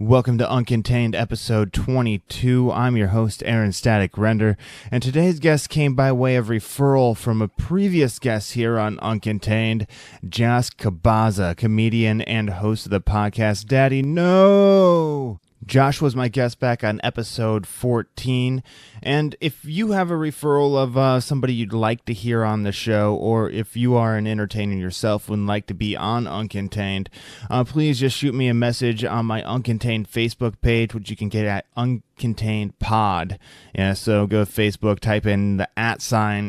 Welcome to Uncontained episode 22. I'm your host, Aaron Static Render, and today's guest came by way of referral from a previous guest here on Uncontained, Josh Kabaza, comedian and host of the podcast Daddy No! Josh was my guest back on episode 14, and if you have a referral of somebody you'd like to hear on the show, or if you are an entertainer yourself and would like to be on Uncontained, please just shoot me a message on my Uncontained Facebook page, which you can get at Uncontained Pod. Yeah, so go to Facebook, type in the @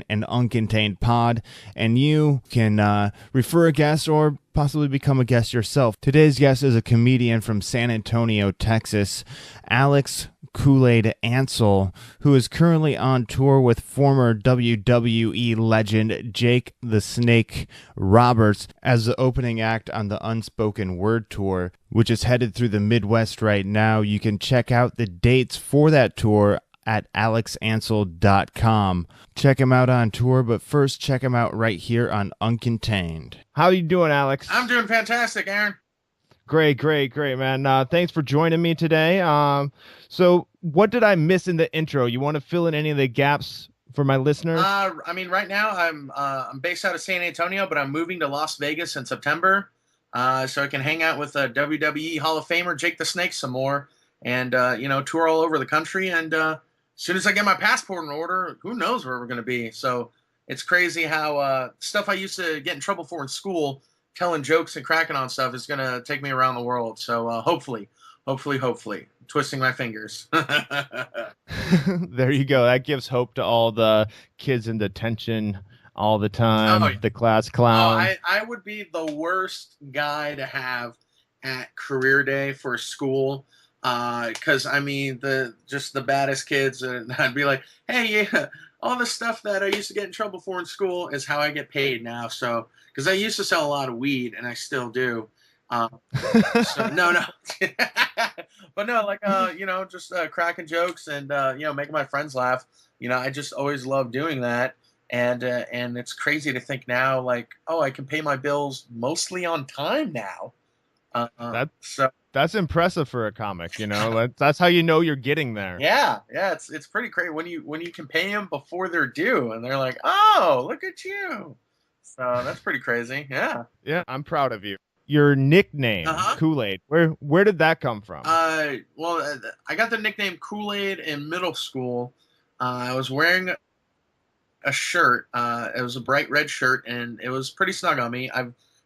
and Uncontained Pod, and you can refer a guest or possibly become a guest yourself. Today's guest is a comedian from San Antonio, Texas, Alex Koolaid Ansel, who is currently on tour with former WWE legend Jake the Snake Roberts as the opening act on the Unspoken Word Tour, which is headed through the Midwest right now. You can check out the dates for that tour at alexansel.com. Check him out on tour, but first check him out right here on Uncontained. How you doing, Alex? I'm doing fantastic, Aaron. Great, man. Thanks for joining me today. So what did I miss in the intro? You want to fill in any of the gaps for my listeners? Right now I'm based out of San Antonio, but I'm moving to Las Vegas in September, so I can hang out with WWE Hall of Famer Jake the Snake some more, and tour all over the country. And as soon as I get my passport in order, who knows where we're going to be. So it's crazy how stuff I used to get in trouble for in school, telling jokes and cracking on stuff, is going to take me around the world. So hopefully, twisting my fingers. There you go. That gives hope to all the kids in detention all the time, the class clown. I would be the worst guy to have at career day for school. Because the baddest kids, and I'd be like, hey, yeah, all the stuff that I used to get in trouble for in school is how I get paid now. So, because I used to sell a lot of weed, and I still do. So no, but no, just cracking jokes and making my friends laugh. I just always love doing that, and it's crazy to think now, like, I can pay my bills mostly on time now. That's impressive for a comic, That's how you know you're getting there. Yeah, it's pretty crazy when you can pay them before they're due, and they're like, "Oh, look at you!" So that's pretty crazy. Yeah, I'm proud of you. Your nickname, Koolaid. Where did that come from? I got the nickname Koolaid in middle school. I was wearing a shirt. It was a bright red shirt, and it was pretty snug on me.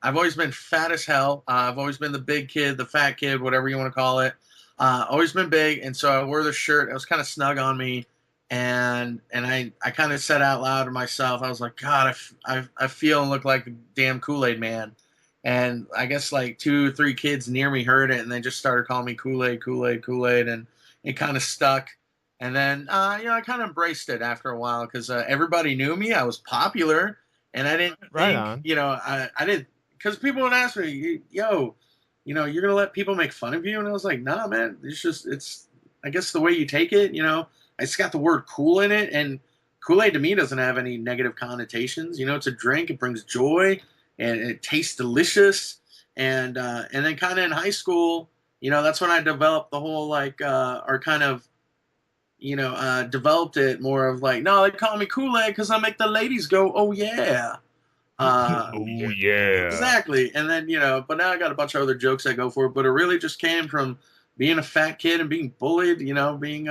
I've always been fat as hell. I've always been the big kid, the fat kid, whatever you want to call it. Always been big, and so I wore the shirt. It was kind of snug on me, and I kind of said out loud to myself, I was like, God, I feel and look like a damn Kool-Aid man. And I guess like 2 or 3 kids near me heard it, and they just started calling me Kool-Aid, and it kind of stuck. And then I kind of embraced it after a while because everybody knew me. I was popular, and I didn't think, I didn't. Because people would ask me, you're going to let people make fun of you? And I was like, nah, man, it's I guess the way you take it, it's got the word cool in it. And Kool-Aid to me doesn't have any negative connotations. It's a drink. It brings joy, and it tastes delicious. And then kind of in high school, that's when I developed the whole, developed it more of like, no, they call me Kool-Aid because I make the ladies go, oh, yeah. Yeah, exactly. And then but now I got a bunch of other jokes I go for, but it really just came from being a fat kid and being bullied, being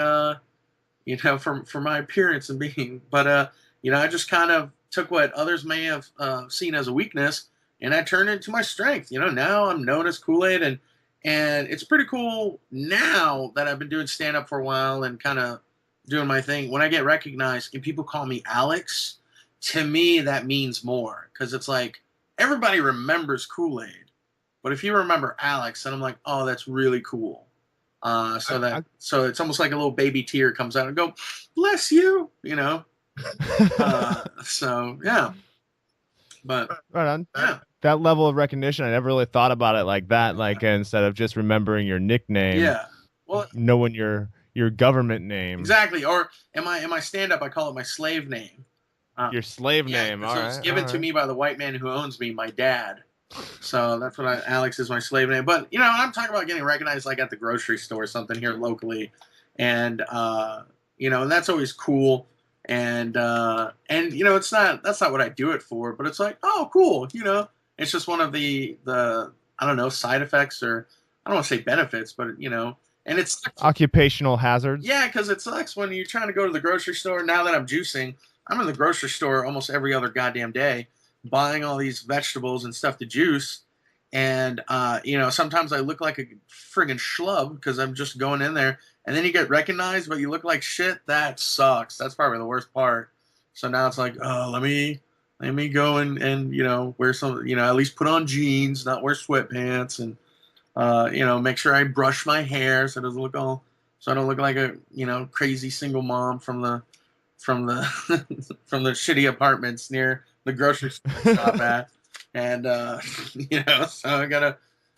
for my appearance and being, but I just kind of took what others may have seen as a weakness, and I turned it into my strength. Now I'm known as Kool-Aid, and it's pretty cool now that I've been doing stand up for a while and kind of doing my thing. When I get recognized and people call me Alex, to me, that means more, because it's like everybody remembers Kool-Aid, but if you remember Alex, then I'm like, oh, that's really cool. So it's almost like a little baby tear comes out and go, bless you, So yeah, but right on. Yeah. That level of recognition, I never really thought about it like that. Like instead of just remembering your nickname, well, knowing your government name, exactly. Or in my stand up, I call it my slave name. Your slave name. So it's given to me by the white man who owns me, my dad. So that's what Alex is my slave name. But I'm talking about getting recognized like at the grocery store or something here locally, and and that's always cool. And it's not that's not what I do it for, but it's like, oh, cool. It's just one of the I don't know, side effects, or I don't want to say benefits, but and it's Occupational hazards. yeah, because it sucks when you're trying to go to the grocery store. Now that I'm juicing, I'm in the grocery store almost every other goddamn day, buying all these vegetables and stuff to juice. And sometimes I look like a friggin' schlub because I'm just going in there, and then you get recognized, but you look like shit. That sucks. That's probably the worst part. So now it's like, oh, let me go and wear some, at least put on jeans, not wear sweatpants, and make sure I brush my hair so it doesn't look all, so I don't look like a, crazy single mom from the from the shitty apartments near the grocery store I shop at. And so I gotta,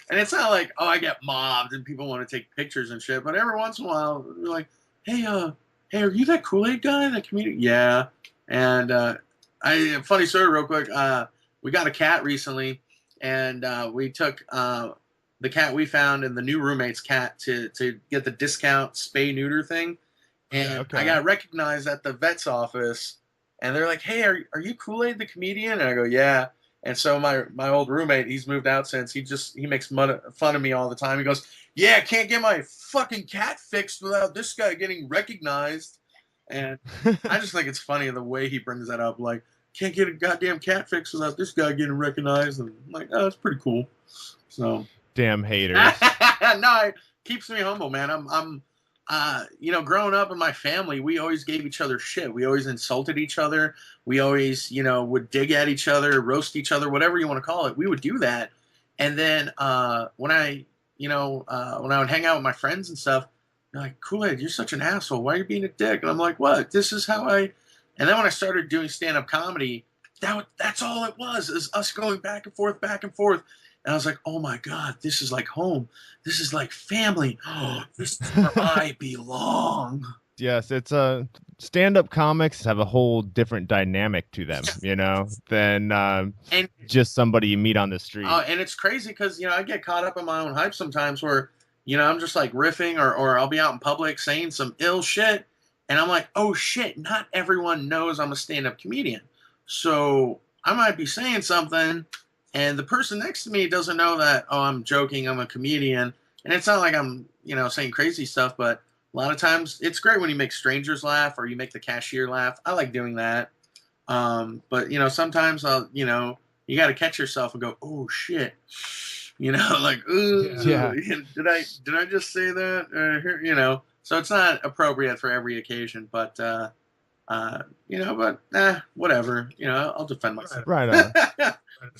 and it's not like, oh, I get mobbed and people want to take pictures and shit, but every once in a while they're like, hey, are you that Kool-Aid guy, that comedian? Yeah. And funny story real quick, we got a cat recently, and we took the cat we found and the new roommate's cat to get the discount spay neuter thing. And I got recognized at the vet's office, and they're like, hey, are you Kool-Aid the comedian? And I go, yeah. And so my old roommate, he's moved out since, he makes fun of me all the time. He goes, yeah, can't get my fucking cat fixed without this guy getting recognized. And I just think it's funny the way he brings that up, like, can't get a goddamn cat fixed without this guy getting recognized. And I'm like, oh, that's pretty cool. So damn haters. No, it keeps me humble, man. I'm growing up in my family, we always gave each other shit. We always insulted each other. We always, would dig at each other, roast each other, whatever you want to call it. We would do that. And then when I would hang out with my friends and stuff, they're like, Kool-Aid, you're such an asshole. Why are you being a dick? And I'm like, what? This is how I. And then when I started doing stand-up comedy, that's all it was, is us going back and forth, back and forth. And I was like, oh my God, this is like home. This is like family. Oh, this is where I belong. Yes, it's stand-up comics have a whole different dynamic to them, than and just somebody you meet on the street. And it's crazy because, I get caught up in my own hype sometimes where, I'm just like riffing, or I'll be out in public saying some ill shit. And I'm like, oh shit, not everyone knows I'm a stand-up comedian. So I might be saying something, and the person next to me doesn't know that, oh, I'm joking, I'm a comedian. And it's not like I'm, saying crazy stuff, but a lot of times it's great when you make strangers laugh or you make the cashier laugh. I like doing that. But, sometimes I'll, you got to catch yourself and go, oh, shit. Like, ooh, yeah. Did I just say that? So it's not appropriate for every occasion, but, whatever. I'll defend myself. Right on.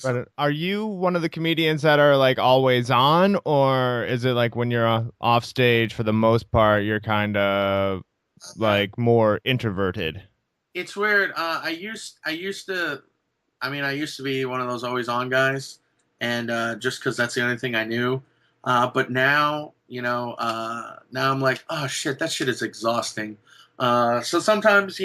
Right. Are you one of the comedians that are like always on, or is it like when you're off stage for the most part, you're kind of like more introverted? It's weird. I used to be one of those always on guys, and just because that's the only thing I knew. But now, now I'm like, oh shit, that shit is exhausting. So sometimes,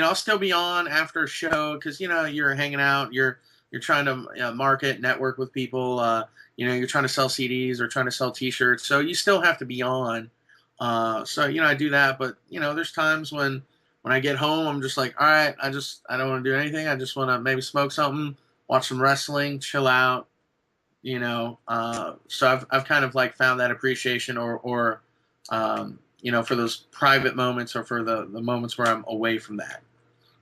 I'll still be on after a show because, you're hanging out, you're trying to market, network with people, you're trying to sell CDs or trying to sell T-shirts. So you still have to be on. So, I do that. But, there's times when I get home, I'm just like, all right, I don't want to do anything. I just want to maybe smoke something, watch some wrestling, chill out, So I've kind of like found that appreciation or for those private moments or for the moments where I'm away from that.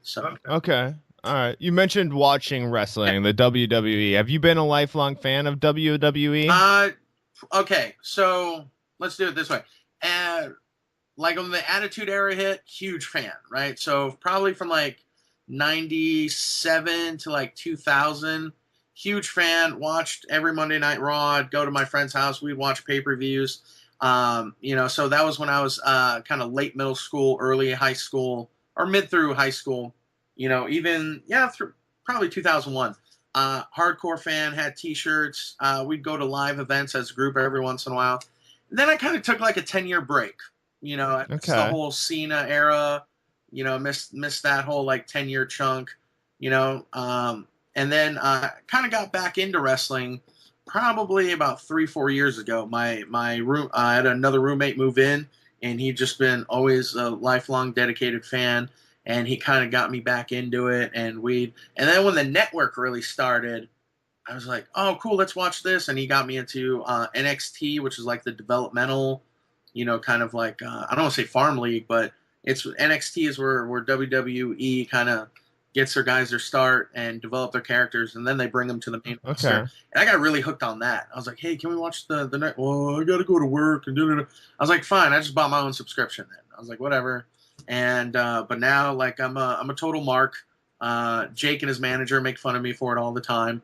So okay. All right. You mentioned watching wrestling, the WWE. Have you been a lifelong fan of WWE? Okay. So let's do it this way. Like when the Attitude Era hit, huge fan, right? So probably from like 97 to like 2000, huge fan, watched every Monday Night Raw. I'd go to my friend's house. We'd watch pay-per-views. So that was when I was kind of late middle school, early high school, or mid through high school, through probably 2001. Hardcore fan, had T-shirts. We'd go to live events as a group every once in a while. And then I kind of took like a 10-year break. I missed the whole Cena era. Missed that whole like 10-year chunk. And then kind of got back into wrestling probably about 3-4 years ago. My room I had another roommate move in, and he'd just been always a lifelong dedicated fan, and he kind of got me back into it. And then when the network really started, I was like, oh, cool, let's watch this. And he got me into NXT, which is like the developmental, kind of like, I don't want to say farm league, but it's NXT is where WWE kind of gets their guys their start and develop their characters, and then they bring them to the main roster. And I got really hooked on that. I was like, hey, can we watch the night? Well, I got to go to work. And I was like, fine. I just bought my own subscription then. I was like, whatever. And but now, like, I'm a total mark. Jake and his manager make fun of me for it all the time,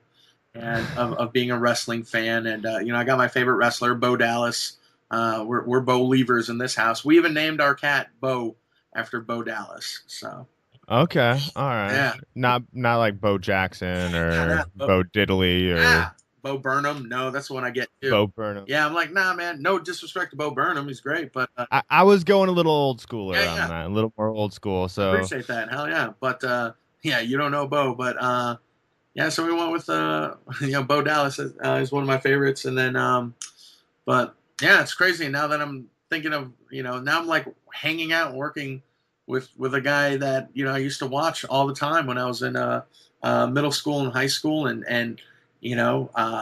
and of being a wrestling fan. And I got my favorite wrestler, Bo Dallas. We're Bo Leavers in this house. We even named our cat Bo after Bo Dallas. So okay, all right, yeah, not like Bo Jackson or Bo Diddley or Bo Burnham. No, that's the one I get too. Bo Burnham. Yeah, I'm like, nah, man. No disrespect to Bo Burnham, he's great, but I was going a little old schooler on that, a little more old school. So I appreciate that. Hell yeah, but yeah, you don't know Bo, but yeah, so we went with Bo Dallas is one of my favorites, and then but yeah, it's crazy now that I'm thinking of now I'm like hanging out and working with a guy that I used to watch all the time when I was in middle school and high school, and I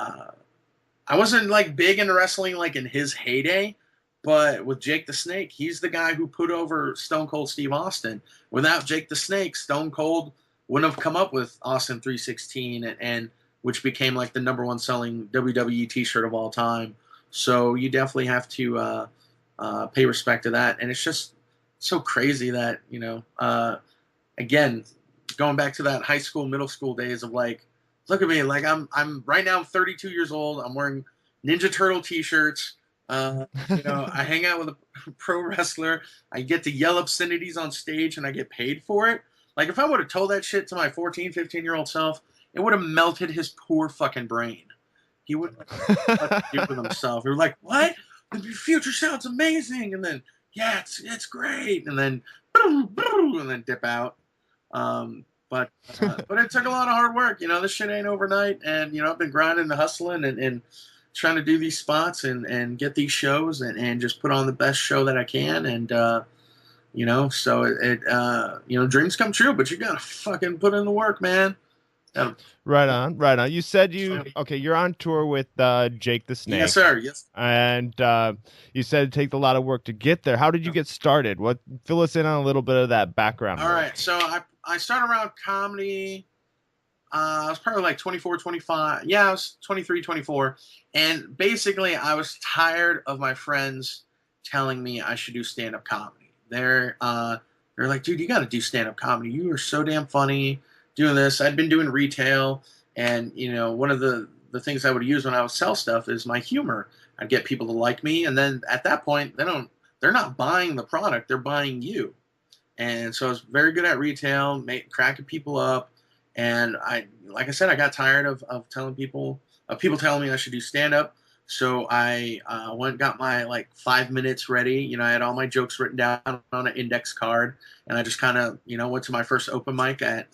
wasn't like big into wrestling like in his heyday, but with Jake the Snake, he's the guy who put over Stone Cold Steve Austin. Without Jake the Snake, Stone Cold wouldn't have come up with Austin 316, and which became like the number one selling WWE T-shirt of all time. So you definitely have to pay respect to that, and it's just so crazy that again, going back to that high school, middle school days of like, look at me, like I'm right now I'm 32 years old. I'm wearing Ninja Turtle T-shirts. I hang out with a pro wrestler. I get to yell obscenities on stage, and I get paid for it. Like, if I would have told that shit to my 14, 15-year-old self, it would have melted his poor fucking brain. He wouldn't know what to do with himself. He was like, what? The future sounds amazing. And then, yeah, it's great. And then, and then dip out. But it took a lot of hard work. This shit ain't overnight. And, I've been grinding and hustling and trying to do these spots and get these shows and just put on the best show that I can. And, so it dreams come true, but you got to fucking put in the work, man. Right on. You said you're on tour with Jake the Snake. Yes, sir. Yes. And you said it takes a lot of work to get there. How did you get started? Fill us in on a little bit of that background. All right. So I started around comedy. I was probably like 24, 25. Yeah, I was 23, 24. And basically, I was tired of my friends telling me I should do stand-up comedy. They're like, dude, you got to do stand-up comedy. You are so damn funny doing this. I'd been doing retail, and one of the things I would use when I would sell stuff is my humor. I'd get people to like me, and then at that point, they're not buying the product, they're buying you. And so I was very good at retail, cracking people up. And like I said, I got tired of telling people telling me I should do stand-up. So I went and got my 5 minutes ready. I had all my jokes written down on an index card, and I just kind of went to my first open mic at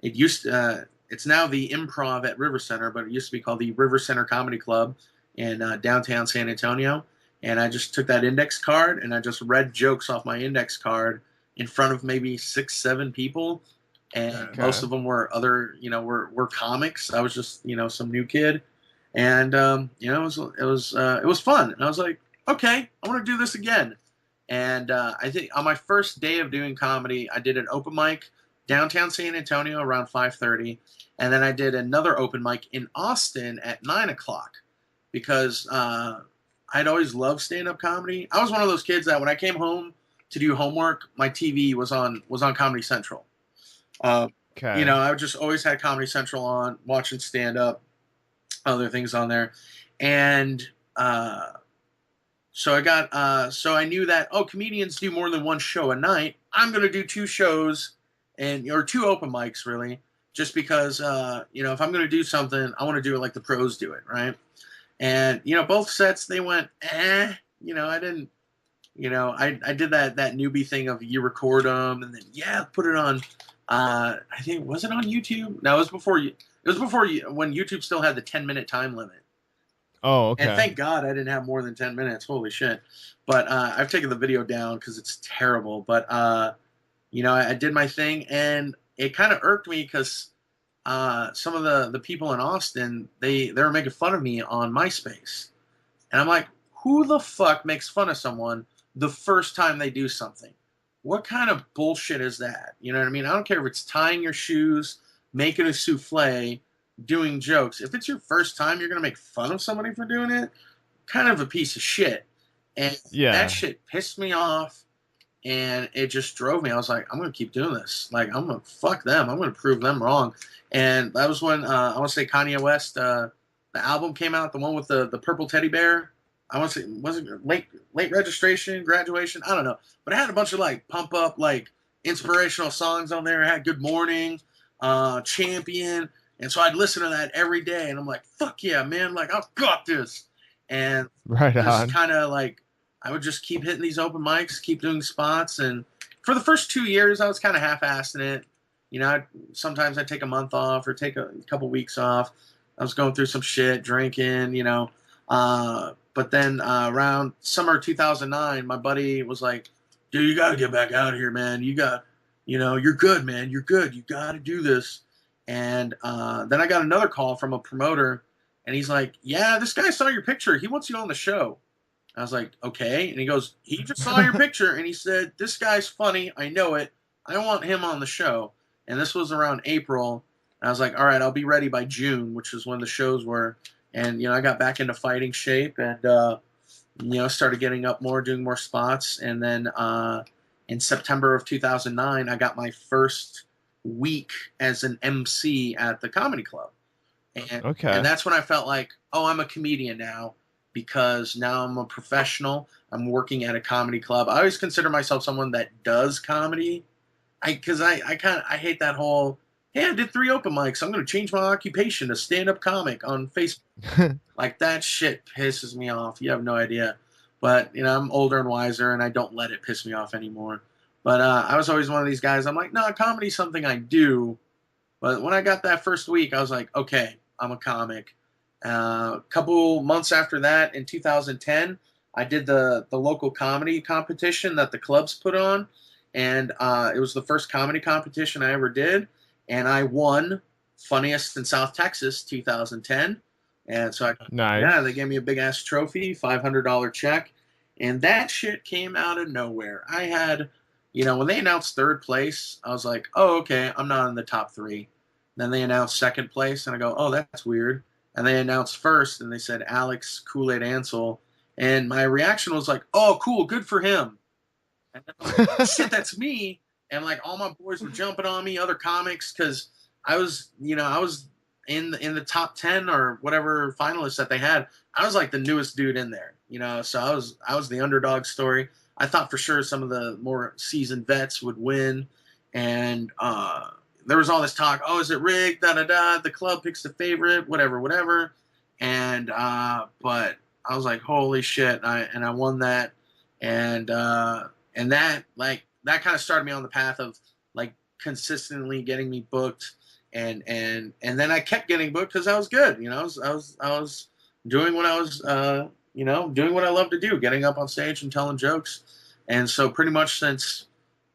it's now the Improv at River Center, but it used to be called the River Center Comedy Club in downtown San Antonio. And I just took that index card and I just read jokes off my index card in front of maybe 6-7 people, and most of them were were comics. I was just some new kid. And it was fun, and I was like, okay, I want to do this again. And I think on my first day of doing comedy, I did an open mic downtown San Antonio around 5:30, and then I did another open mic in Austin at 9:00 because I'd always loved stand-up comedy. I was one of those kids that when I came home to do homework, my TV was on Comedy Central. I just always had Comedy Central on, watching stand-up, other things on there. And so I knew that, comedians do more than one show a night. I'm going to do 2 shows or 2 open mics, really, just because, if I'm going to do something, I want to do it like the pros do it, right? And, both sets, they went, I didn't, I did that newbie thing of you record them and then, put it on I think, was it on YouTube? No, it was before you. It was before you, when YouTube still had the 10-minute time limit. Oh, And okay. thank God I didn't have more than 10 minutes. Holy shit! But I've taken the video down because it's terrible. But I did my thing, and it kind of irked me because some of the people in Austin, they were making fun of me on MySpace, and I'm like, who the fuck makes fun of someone the first time they do something? What kind of bullshit is that? You know what I mean? I don't care if it's tying your shoes, making a souffle, doing jokes. If it's your first time, you're gonna make fun of somebody for doing it. Kind of a piece of shit. And that Yeah. shit pissed me off, and it just drove me. I was like, I'm gonna keep doing this. Like, I'm gonna fuck them. I'm gonna prove them wrong. And that was when I want to say Kanye West, the album came out, the one with the purple teddy bear. I want to say, was it late registration, graduation? I don't know, but it had a bunch of like pump up, like inspirational songs on there. It had Good Morning, Champion, and so I'd listen to that every day, and I'm like, fuck yeah, man! Like, I've got this. And Right just on. kind of like, I would just keep hitting these open mics, keep doing spots, and for the first 2 years, I was kind of half-assing it. Sometimes I'd take a month off or take a couple weeks off. I was going through some shit, drinking, but then around summer 2009, my buddy was like, dude, you got to get back out here, man. You're good, man. You're good. You got to do this. And then I got another call from a promoter, and he's like, yeah, this guy saw your picture. He wants you on the show. I was like, okay. And he goes, he just saw your picture, and he said, this guy's funny. I know it. I want him on the show. And this was around April. And I was like, all right, I'll be ready by June, which is when the shows were. And, I got back into fighting shape and, started getting up more, doing more spots. And then in September of 2009, I got my first week as an MC at the comedy club. And Okay. that's when I felt like, oh, I'm a comedian now because now I'm a professional. I'm working at a comedy club. I always consider myself someone that does comedy. Because I hate that whole, hey, I did 3 open mics. I'm going to change my occupation to stand-up comic on Facebook. Like, that shit pisses me off. You have no idea. But, I'm older and wiser, and I don't let it piss me off anymore. But I was always one of these guys. I'm like, no, comedy's something I do. But when I got that first week, I was like, okay, I'm a comic. A couple months after that, in 2010, I did the local comedy competition that the clubs put on, and it was the first comedy competition I ever did, and I won funniest in South Texas 2010. And so Nice. they gave me a big ass trophy, $500 check, and that shit came out of nowhere. I had, when they announced third place, I was like, oh, okay, I'm not in the top 3. Then they announced second place, and I go, oh, that's weird. And they announced first, and they said Alex Koolaid Ansel, and my reaction was like, oh, cool, good for him. And I'm like, shit, that's me. And like all my boys were jumping on me, other comics, because I was in the top 10 or whatever finalists that they had. I was like the newest dude in there, So I was the underdog story. I thought for sure some of the more seasoned vets would win, and there was all this talk. Oh, is it rigged? Da da da. The club picks the favorite. Whatever, whatever. And but I was like, holy shit! And I won that, and that kind of started me on the path of like consistently getting me booked, and then I kept getting booked because I was good. I was doing what I was doing what I love to do, getting up on stage and telling jokes. And so pretty much since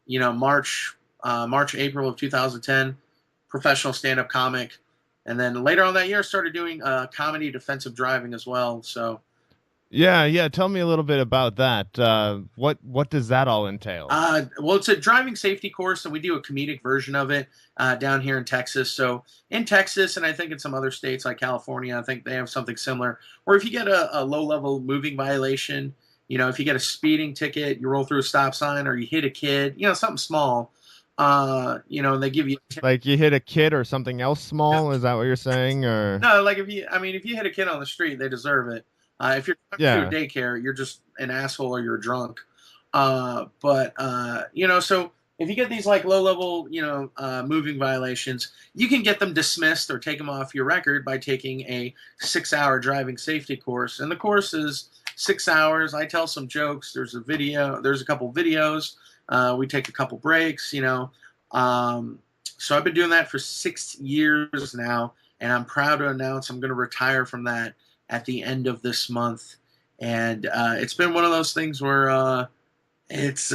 April of 2010, professional stand-up comic, and then later on that year I started doing comedy defensive driving as well. So Yeah. Tell me a little bit about that. What does that all entail? well, it's a driving safety course, and we do a comedic version of it down here in Texas. So in Texas, and I think in some other states like California, I think they have something similar. Or if you get a low-level moving violation, if you get a speeding ticket, you roll through a stop sign, or you hit a kid, something small, they give you Like you hit a kid or something else small? Is that what you're saying? Or no, like if you hit a kid on the street, they deserve it. If you're to a yeah. daycare, you're just an asshole or you're drunk. So if you get these like low level, moving violations, you can get them dismissed or take them off your record by taking a 6-hour driving safety course. And the course is 6 hours. I tell some jokes. There's a couple videos. We take a couple breaks, So I've been doing that for 6 years now, and I'm proud to announce I'm going to retire from that at the end of this month. And it's been one of those things where it's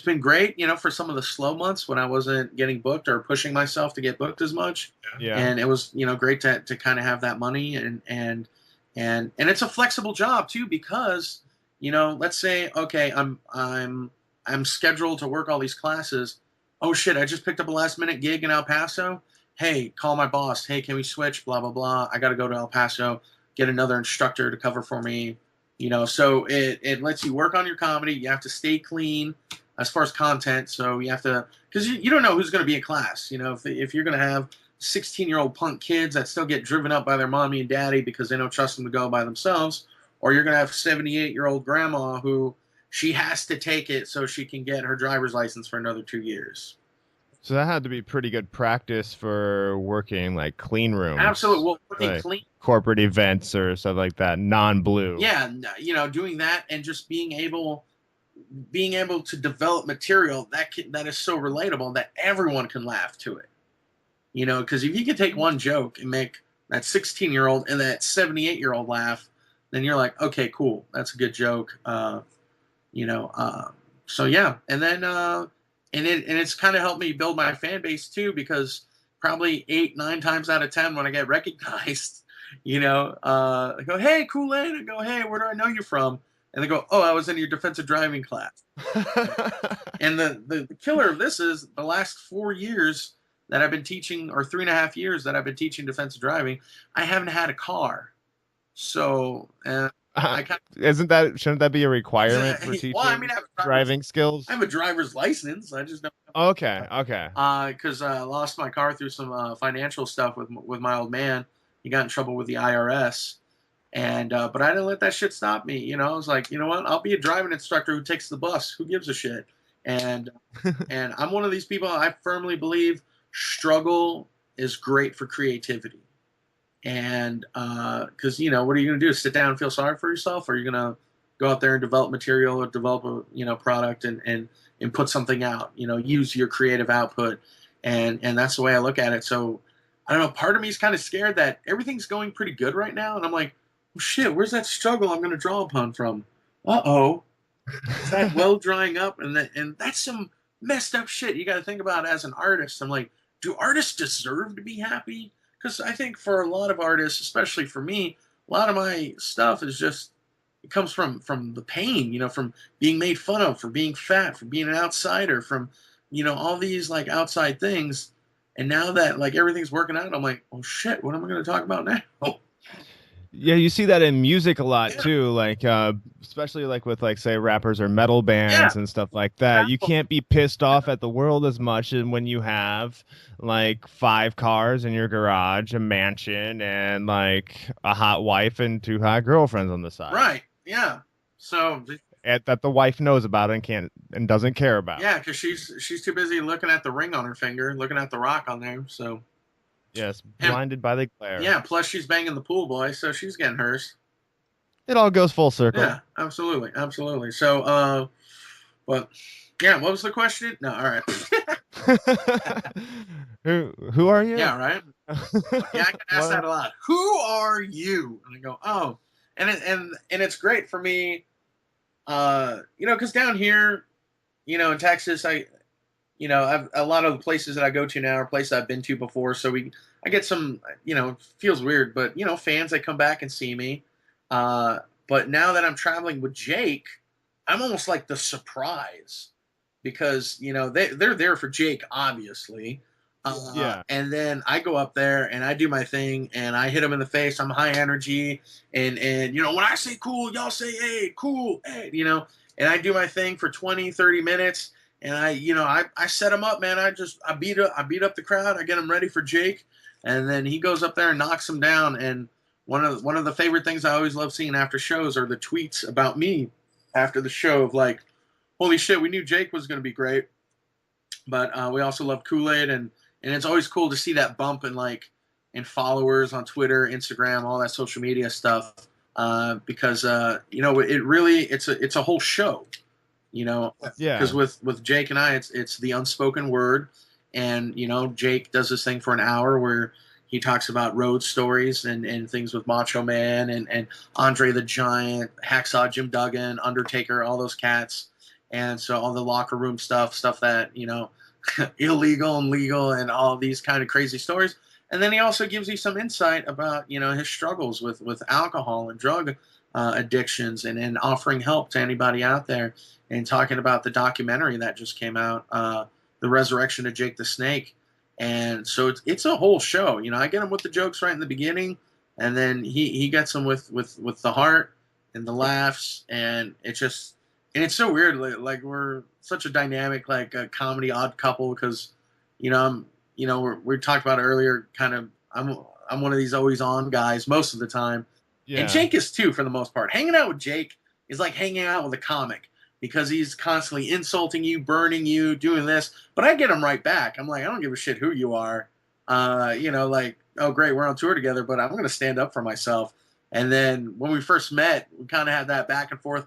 been great, for some of the slow months when I wasn't getting booked or pushing myself to get booked as much. Yeah. And it was, great to kind of have that money, and it's a flexible job too, because, let's say, okay, I'm scheduled to work all these classes. Oh shit, I just picked up a last minute gig in El Paso. Hey, call my boss. Hey, can we switch? Blah blah blah. I got to go to El Paso, get another instructor to cover for me. So it lets you work on your comedy. You have to stay clean as far as content. So you have to, because you don't know who's going to be in class. If you're going to have 16-year-old punk kids that still get driven up by their mommy and daddy because they don't trust them to go by themselves, or you're going to have 78-year-old grandma who she has to take it so she can get her driver's license for another 2 years. So that had to be pretty good practice for working like clean rooms. Absolutely. Well, like clean corporate events or stuff like that, non-blue. Yeah, doing that and just being able to develop material that is so relatable that everyone can laugh to it. Because if you can take one joke and make that 16-year-old and that 78-year-old laugh, then you're like, okay, cool, that's a good joke. So yeah, and then it's kind of helped me build my fan base too, because probably 8-9 times out of 10 when I get recognized, I go, hey, Koolaid. I go, hey, where do I know you from? And they go, oh, I was in your defensive driving class. And the killer of this is the last 4 years that I've been teaching, or 3.5 years that I've been teaching defensive driving, I haven't had a car. So shouldn't that be a requirement for teaching driving skills? I have a driver's license. I just don't. Okay. Because I lost my car through some financial stuff with my old man. He got in trouble with the IRS, and but I didn't let that shit stop me. I was like, you know what? I'll be a driving instructor who takes the bus. Who gives a shit? And and I'm one of these people. I firmly believe struggle is great for creativity. And because what are you going to do? Sit down and feel sorry for yourself, or are you going to go out there and develop material or develop a product and put something out? Use your creative output, and that's the way I look at it. So I don't know. Part of me is kind of scared that everything's going pretty good right now, and I'm like, oh, shit, where's that struggle I'm going to draw upon from? Is that well drying up? And that's some messed up shit you got to think about as an artist. I'm like, do artists deserve to be happy? Because I think for a lot of artists, especially for me, a lot of my stuff is just, it comes from the pain, from being made fun of, for being fat, for being an outsider, from, all these like outside things. And now that like everything's working out, I'm like, oh shit, what am I going to talk about now? Yeah, you see that in music a lot too, like especially like with like say rappers or metal bands and stuff like that. You can't be pissed off at the world as much as when you have like 5 cars in your garage, a mansion, and like a hot wife and 2 hot girlfriends on the side. Right. Yeah. So that the wife knows about and doesn't care about. Yeah, because she's too busy looking at the ring on her finger, looking at the rock on there. So. Yes, blinded by the glare. Yeah, plus she's banging the pool boy, so she's getting hers. It all goes full circle. Yeah, absolutely. So, but yeah, what was the question? No, all right. Who are you? Yeah, right. Yeah, I can ask that a lot. Who are you? And I go, oh, and it's great for me, because down here, in Texas, a lot of the places that I go to now are places I've been to before. So I get some, feels weird, but, fans that come back and see me. But now that I'm traveling with Jake, I'm almost like the surprise because, they're there for Jake, obviously. And then I go up there and I do my thing and I hit them in the face. I'm high energy. And when I say cool, y'all say, hey, cool, hey, and I do my thing for 20, 30 minutes. And I set him up, man. I beat up the crowd. I get him ready for Jake, and then he goes up there and knocks him down. And one of the favorite things I always love seeing after shows are the tweets about me after the show of like, holy shit, we knew Jake was going to be great, but we also love Koolaid, and it's always cool to see that bump in followers on Twitter, Instagram, all that social media stuff, because it really it's a whole show. Because with Jake and I, it's the unspoken word, And, Jake does this thing for an hour where he talks about road stories and things with Macho Man and Andre the Giant, Hacksaw Jim Duggan, Undertaker, all those cats. And so all the locker room stuff that, illegal and legal and all these kind of crazy stories. And then he also gives you some insight about, his struggles with alcohol and drug addictions and offering help to anybody out there, and talking about the documentary that just came out, The Resurrection of Jake the Snake. And so it's a whole show. I get him with the jokes right in the beginning, and then he gets them with the heart and the laughs, and it's so weird. Like we're such a dynamic, like a comedy odd couple, because we talked about earlier. Kind of, I'm one of these always on guys most of the time, Yeah. and Jake is too for the most part. Hanging out with Jake is like hanging out with a comic, because he's constantly insulting you, burning you, doing this. But I get him right back. I'm like, I don't give a shit who you are. Like, oh, great, we're on tour together, but I'm going to stand up for myself. And then when we first met, we kind of had that back and forth.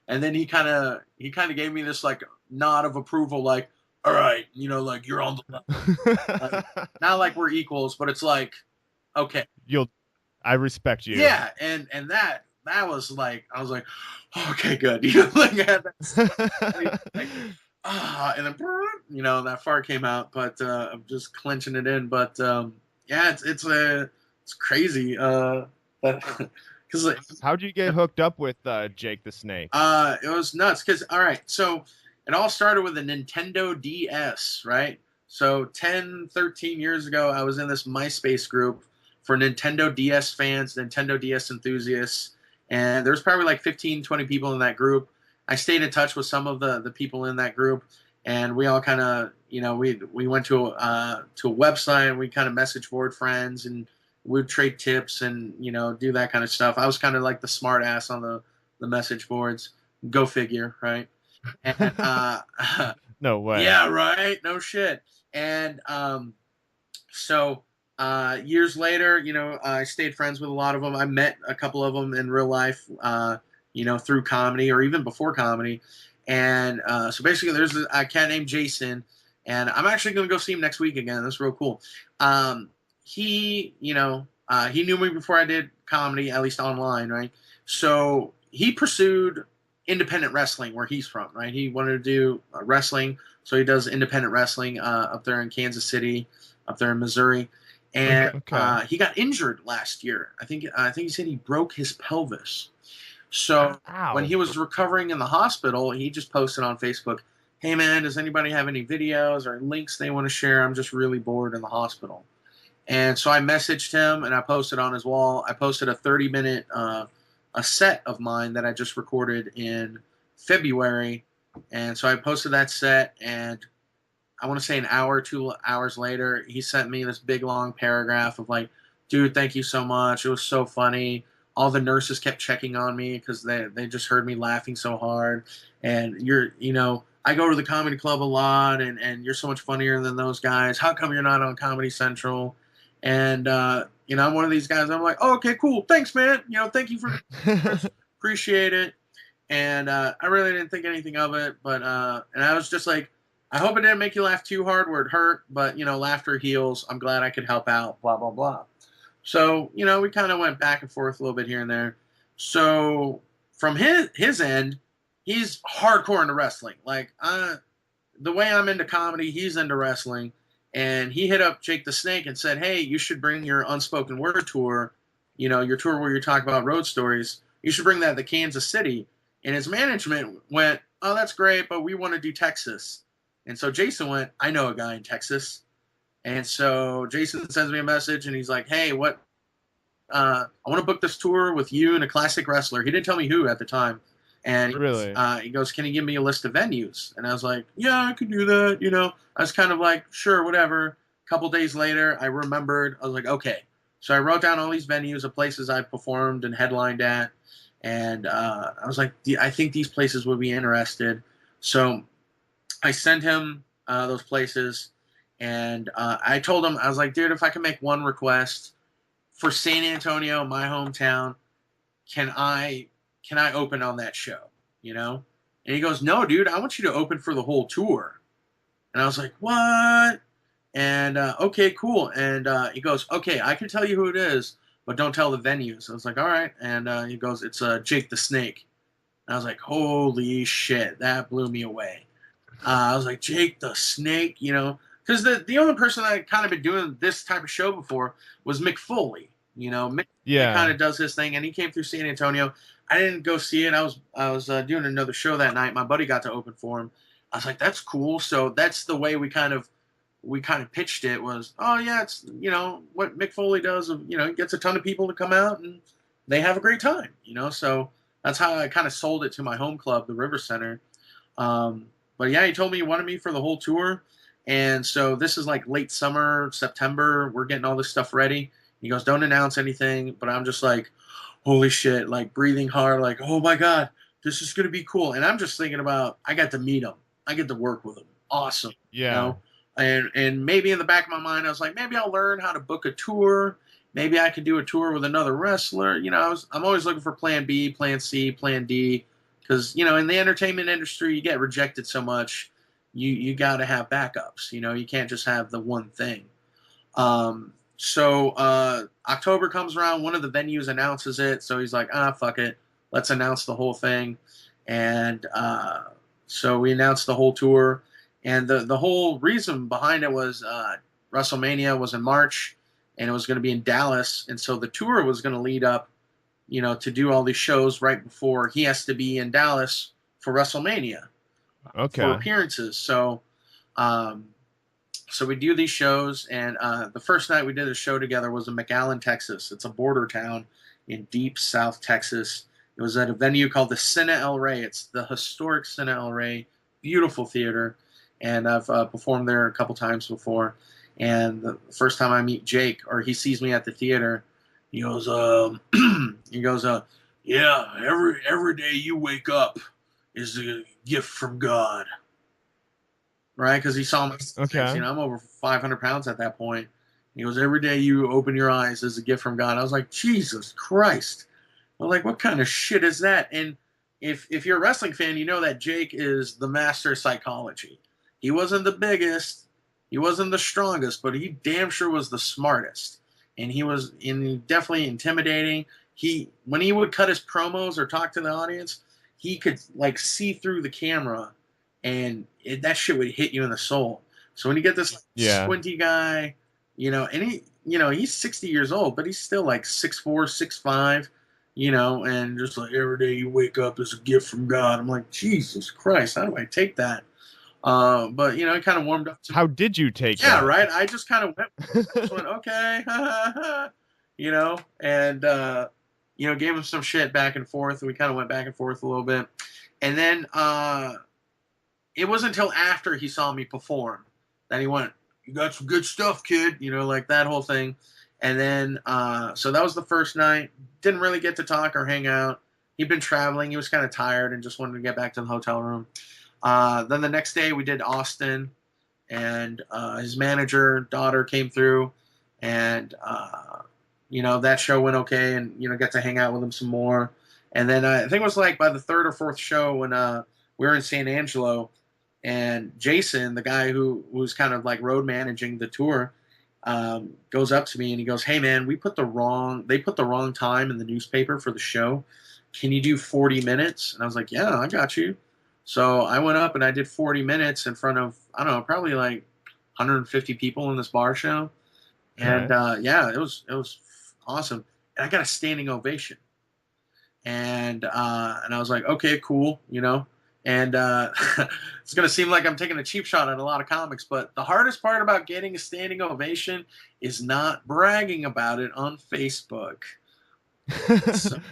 And then he kind of gave me this like nod of approval, like, all right, like you're on the level. Not like we're equals, but it's like, okay, I respect you. yeah, and that was like, I was like, oh, okay, good. Like, I had that, like, and then that fart came out, but I'm just clenching it in. But yeah, it's crazy. Because how'd you get hooked up with Jake the Snake? it was nuts. Because all right, so it all started with a Nintendo DS, right? So 10, 13 years ago, I was in this MySpace group for Nintendo DS fans, Nintendo DS enthusiasts, and there's probably like 15, 20 people in that group. I stayed in touch with some of the people in that group, and we all kind of, we went to a website, and we kind of message board friends, and we'd trade tips and, do that kind of stuff. I was kind of like the smart ass on the message boards. Go figure, right? And no way. Yeah, right. No shit. And so years later, I stayed friends with a lot of them. I met a couple of them in real life, through comedy or even before comedy. And so basically, there's a cat named Jason, and I'm actually going to go see him next week again. That's real cool. He knew me before I did comedy, at least online, right? So he pursued independent wrestling where he's from, right? He wanted to do wrestling, so he does independent wrestling up there in Kansas City, up there in Missouri. And he got injured last year. I think he said he broke his pelvis. So when he was recovering in the hospital, he just posted on Facebook, "Hey man, does anybody have any videos or links they want to share? I'm just really bored in the hospital." And so I messaged him and I posted on his wall. I posted a 30-minute a set of mine that I just recorded in February. And so I posted that set, and I want to say an hour, 2 hours later, he sent me this big long paragraph of like, dude, thank you so much. It was so funny. All the nurses kept checking on me because they just heard me laughing so hard. And I go to the comedy club a lot, and you're so much funnier than those guys. How come you're not on Comedy Central? And, I'm one of these guys. I'm like, oh, okay, cool. Thanks, man. Thank you for appreciate it. And I really didn't think anything of it. But and I was just like, I hope it didn't make you laugh too hard where it hurt, but, laughter heals. I'm glad I could help out, blah, blah, blah. So, we kind of went back and forth a little bit here and there. So from his end, he's hardcore into wrestling. Like, the way I'm into comedy, he's into wrestling. And he hit up Jake the Snake and said, hey, you should bring your unspoken word tour, your tour where you talk about road stories. You should bring that to Kansas City. And his management went, oh, that's great, but we want to do Texas. And so Jason went, I know a guy in Texas. And so Jason sends me a message, and he's like, hey, I want to book this tour with you and a classic wrestler. He didn't tell me who at the time. And he goes, can you give me a list of venues? And I was like, yeah, I could do that. I was kind of like, sure, whatever. A couple days later, I remembered. I was like, okay. So I wrote down all these venues of places I performed and headlined at. And I was like, I think these places would be interested. So I sent him those places, and I told him, I was like, dude, if I can make one request for San Antonio, my hometown, can I open on that show? And he goes, no, dude, I want you to open for the whole tour. And I was like, what? And okay, cool. And he goes, okay, I can tell you who it is, but don't tell the venues. I was like, all right. And he goes, it's Jake the Snake. And I was like, holy shit, that blew me away. I was like, Jake the Snake, you know, because the only person that kind of been doing this type of show before was Mick Foley. You know, Mick kind Yeah. of does his thing, and he came through San Antonio. I didn't go see it. I was doing another show that night. My buddy got to open for him. I was like, that's cool. So that's the way we kind of pitched it was, oh yeah, it's what Mick Foley does. He gets a ton of people to come out and they have a great time. So that's how I kind of sold it to my home club, the River Center. But yeah, he told me he wanted me for the whole tour. And so this is like late summer, September. We're getting all this stuff ready. He goes, don't announce anything. But I'm just like, holy shit, like breathing hard, like, oh my God, this is going to be cool. And I'm just thinking about, I got to meet him. I get to work with him. Awesome. Yeah. And maybe in the back of my mind, I was like, maybe I'll learn how to book a tour. Maybe I could do a tour with another wrestler. I'm always looking for plan B, plan C, plan D. Because, in the entertainment industry, you get rejected so much, you got to have backups. You can't just have the one thing. So October comes around, one of the venues announces it. So he's like, fuck it. Let's announce the whole thing. And so we announced the whole tour. And the whole reason behind it was WrestleMania was in March, and it was going to be in Dallas. And so the tour was going to lead up, to do all these shows right before he has to be in Dallas for WrestleMania for appearances. So we do these shows, and the first night we did a show together was in McAllen, Texas. It's a border town in deep South Texas. It was at a venue called the Cine El Rey. It's the historic Cine El Rey, beautiful theater, and I've performed there a couple times before. And the first time I meet Jake, or he sees me at the theater, he goes, yeah, every day you wake up is a gift from God. Right? Because he saw my Okay. I'm over 500 pounds at that point. He goes, every day you open your eyes is a gift from God. I was like, Jesus Christ. I'm like, what kind of shit is that? And if you're a wrestling fan, you know that Jake is the master of psychology. He wasn't the biggest, he wasn't the strongest, but he damn sure was the smartest. And he was definitely intimidating. When he would cut his promos or talk to the audience, he could like see through the camera, and that shit would hit you in the soul. So when you get this squinty guy, and he's 60 years old, but he's still like 6'4", 6'5", and just like every day you wake up is a gift from God. I'm like, Jesus Christ, how do I take that? But it kind of warmed up to How did you take that? Yeah, right. I just kind of went okay, and gave him some shit back and forth. And we kind of went back and forth a little bit, and then it wasn't until after he saw me perform that he went, "You got some good stuff, kid," like that whole thing. And then so that was the first night. Didn't really get to talk or hang out. He'd been traveling. He was kind of tired and just wanted to get back to the hotel room. Then the next day we did Austin, and his manager daughter came through, and that show went okay, and got to hang out with him some more. And then I think it was like by the third or fourth show when we were in San Angelo, and Jason, the guy who was kind of like road managing the tour, goes up to me and he goes, "Hey man, they put the wrong time in the newspaper for the show. Can you do 40 minutes?" And I was like, "Yeah, I got you." So I went up and I did 40 minutes in front of, I don't know, probably like 150 people in this bar show. And it was awesome. And I got a standing ovation. And I was like, okay, cool, And it's going to seem like I'm taking a cheap shot at a lot of comics, but the hardest part about getting a standing ovation is not bragging about it on Facebook.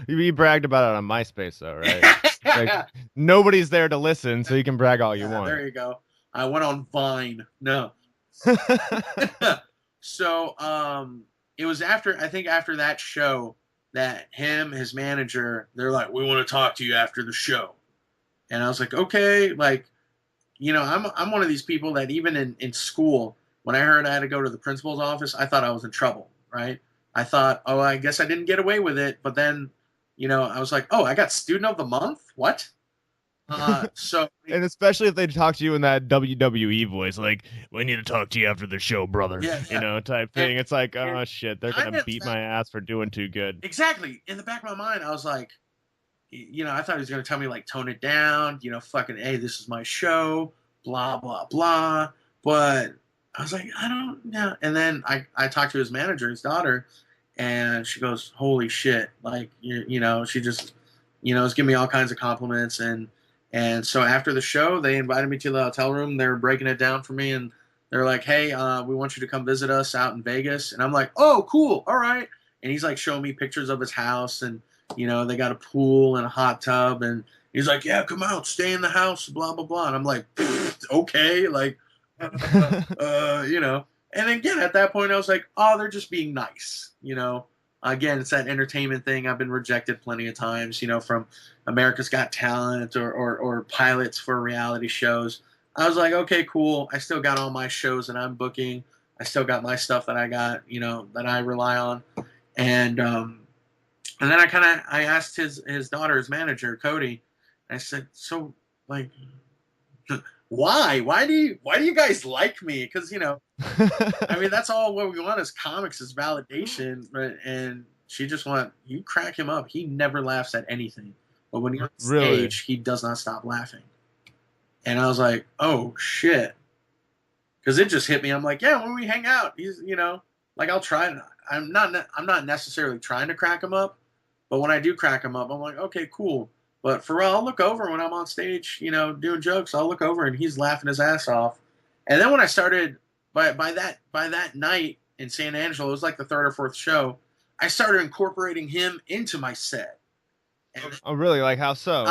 You bragged about it on MySpace, though, right? Like, nobody's there to listen, so you can brag all you want. There you go. I went on Vine. No. So it was after that show that his manager, they're like, "We want to talk to you after the show." And I was like, okay, like, I'm one of these people that even in school, when I heard I had to go to the principal's office, I thought I was in trouble, right? I thought, oh, I guess I didn't get away with it. But then, I was like, oh, I got student of the month? What? So And especially if they talk to you in that WWE voice, like, we need to talk to you after the show, brother. yeah, You yeah. know, type And, thing. It's like, and oh shit, they're kind gonna of beat my ass for doing too good. exactly in the back of my mind, I was like, I thought he was gonna tell me like tone it down, fucking, hey, this is my show, blah blah blah. But I was like, I don't know. And then I talked to his manager, his daughter, and she goes, holy shit, like she just was giving me all kinds of compliments. And so after the show, they invited me to the hotel room. They were breaking it down for me, and they're like, hey, we want you to come visit us out in Vegas. And I'm like, oh, cool, all right. And he's like showing me pictures of his house, and they got a pool and a hot tub, and he's like, yeah, come out, stay in the house, blah blah blah. And I'm like, okay, like you know. And again, at that point, I was like, oh, they're just being nice, Again, it's that entertainment thing. I've been rejected plenty of times, from America's Got Talent or pilots for reality shows. I was like, okay, cool. I still got all my shows that I'm booking. I still got my stuff that I got, that I rely on. And then I asked his daughter, his manager, Cody, and I said, so like, why do you guys like me? Because I mean, that's all what we want as comics is validation. And she just want, you crack him up. He never laughs at anything, but when he's on stage, Really? he does not stop laughing. And I was like, oh shit, because it just hit me. I'm like, yeah, when we hang out, he's like, I'll try. I'm not necessarily trying to crack him up, but when I do crack him up, I'm like, okay, cool. But for real, I'll look over when I'm on stage, doing jokes. I'll look over and he's laughing his ass off. And then when I started by that night in San Angelo, it was like the third or fourth show. I started incorporating him into my set. And, Oh, really? Like how so?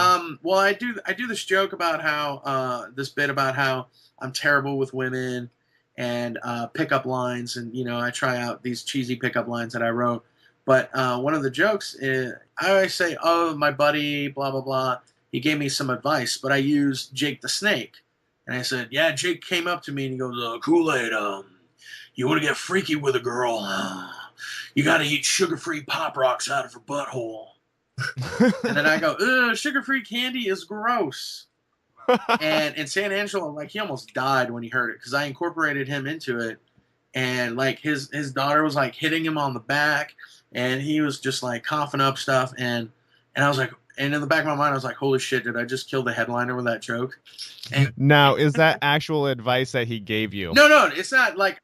well, I do this joke about how this bit about how I'm terrible with women and pickup lines, and I try out these cheesy pickup lines that I wrote. But one of the jokes is I always say, "Oh, my buddy, blah blah blah. He gave me some advice," but I used Jake the Snake, and I said, "Yeah, Jake came up to me and he goes, Kool-Aid, you want to get freaky with a girl? You got to eat sugar-free pop rocks out of her butthole." And then I go, "Ugh, sugar-free candy is gross." And in San Angelo, like he almost died when he heard it because I incorporated him into it, and like his daughter was like hitting him on the back, and he was just like coughing up stuff, and I was like, and in the back of my mind, I was like, holy shit, did I just kill the headliner with that joke? And Now, is that actual advice that he gave you? no, it's not like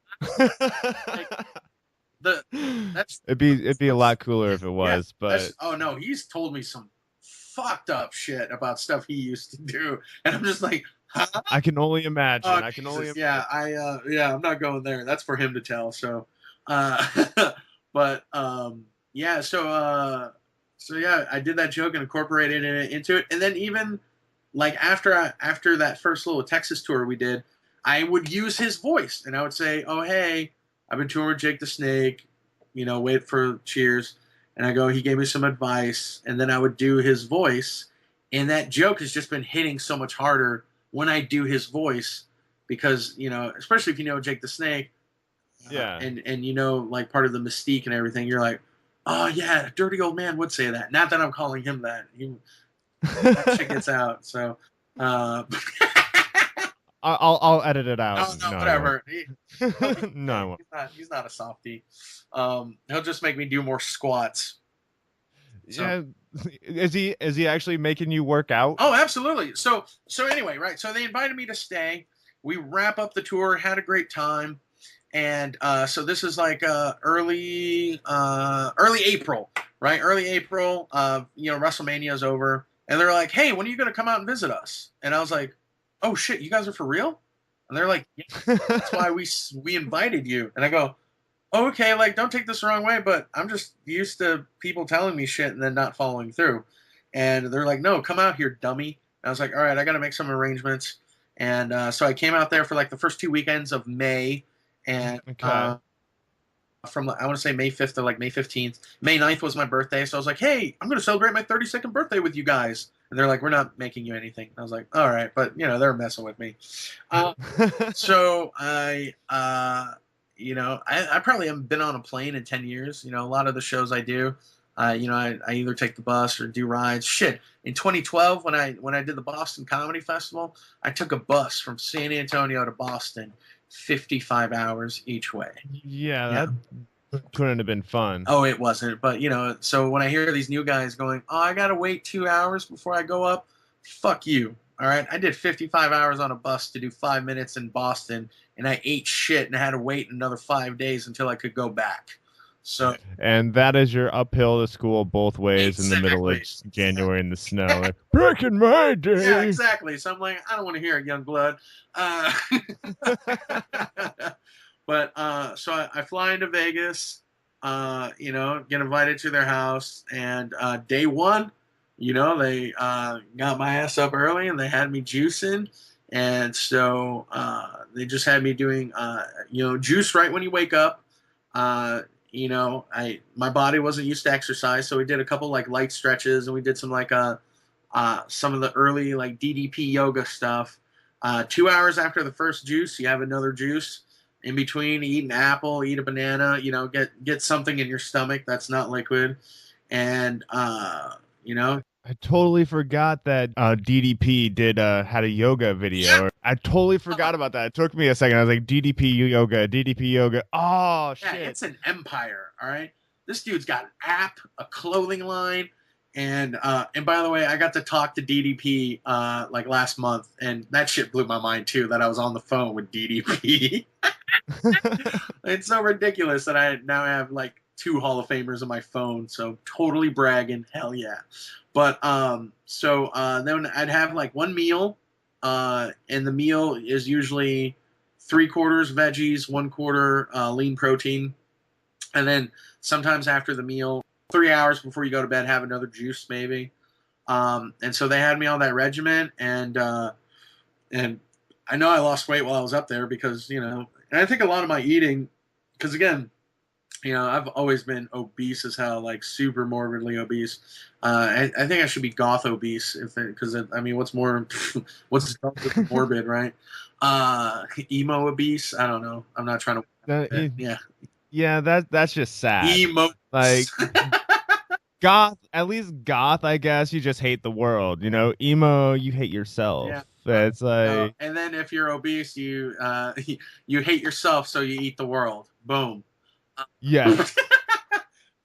it'd be a lot cooler if it yeah, was, but oh no, he's told me some fucked up shit about stuff he used to do, and I'm just like, huh? I can only imagine. Oh, I can only Jesus, yeah, I'm not going there. That's for him to tell. So, uh, but yeah, so yeah, I did that joke and incorporated it into it, and then even like after that first little Texas tour we did, I would use his voice, and I would say, "Oh hey, I've been touring with Jake the Snake, wait for cheers," and I go, "He gave me some advice," and then I would do his voice, and that joke has just been hitting so much harder when I do his voice because especially if Jake the Snake, yeah, and like part of the mystique and everything, you're like, oh yeah, dirty old man would say that. Not that I'm calling him that. That shit gets out. So, I'll edit it out. oh no, whatever. No, I won't. He's not a softie. He'll just make me do more squats. So. Yeah, is he actually making you work out? Oh, absolutely. So anyway, right. So they invited me to stay. We wrap up the tour, had a great time, and so this is like early April, right? Early April. WrestleMania is over, and they're like, "Hey, when are you going to come out and visit us?" And I was like, "Oh shit, you guys are for real?" And they're like, "Yeah, that's why we invited you." And I go, oh, okay, like don't take this the wrong way, but I'm just used to people telling me shit and then not following through. And they're like, no, come out here, dummy. And I was like, all right, I got to make some arrangements. And so I came out there for like the first 2 weekends of May, and Okay. from I want to say May 5th to like May 15th. May 9th was my birthday, so I was like, hey, I'm going to celebrate my 32nd birthday with you guys. And they're like, we're not making you anything. And I was like, all right, but they're messing with me. So I I probably haven't been on a plane in 10 years. A lot of the shows I do, I either take the bus or do rides. Shit, in 2012 when I did the Boston Comedy Festival, I took a bus from San Antonio to Boston, 55 hours each way. Yeah, that couldn't have been fun. Oh, it wasn't. But so when I hear these new guys going, "Oh, I gotta wait 2 hours before I go up," fuck you. All right, I did 55 hours on a bus to do 5 minutes in Boston, and I ate shit and I had to wait another 5 days until I could go back. So And that is your uphill to school both ways in the middle of January in the snow. Like, back in my day. Yeah, exactly. So I'm like, I don't want to hear it, young blood. But so I fly into Vegas, get invited to their house, and day one, they got my ass up early and they had me juicing, and so they just had me doing, juice right when you wake up. My body wasn't used to exercise, so we did a couple like light stretches, and we did some like some of the early like DDP yoga stuff. 2 hours after the first juice, you have another juice. In between, eat an apple, eat a banana. Get something in your stomach that's not liquid, and I totally forgot that DDP had a yoga video. Yeah. I totally forgot about that. It took me a second. I was like, DDP yoga, DDP yoga. Oh, shit. Yeah, it's an empire, all right? This dude's got an app, a clothing line, and by the way, I got to talk to DDP like last month, and that shit blew my mind too, that I was on the phone with DDP. It's so ridiculous that I now have like 2 Hall of Famers on my phone, so totally bragging, hell yeah. But then I'd have like one meal, and the meal is usually 3/4 veggies, 1/4 lean protein, and then sometimes after the meal, 3 hours before you go to bed, have another juice maybe. And so they had me on that regimen, and I know I lost weight while I was up there because and I think a lot of my eating, because again, I've always been obese as hell, like super morbidly obese. I think I should be goth obese because I mean, what's more, what's morbid, right? Emo obese. I don't know. I'm not trying to. Yeah. Yeah, that's just sad. Emo. Like goth, at least goth, I guess you just hate the world. Emo, you hate yourself. Yeah. It's like, and then if you're obese, you you hate yourself, so you eat the world. Boom. Yeah.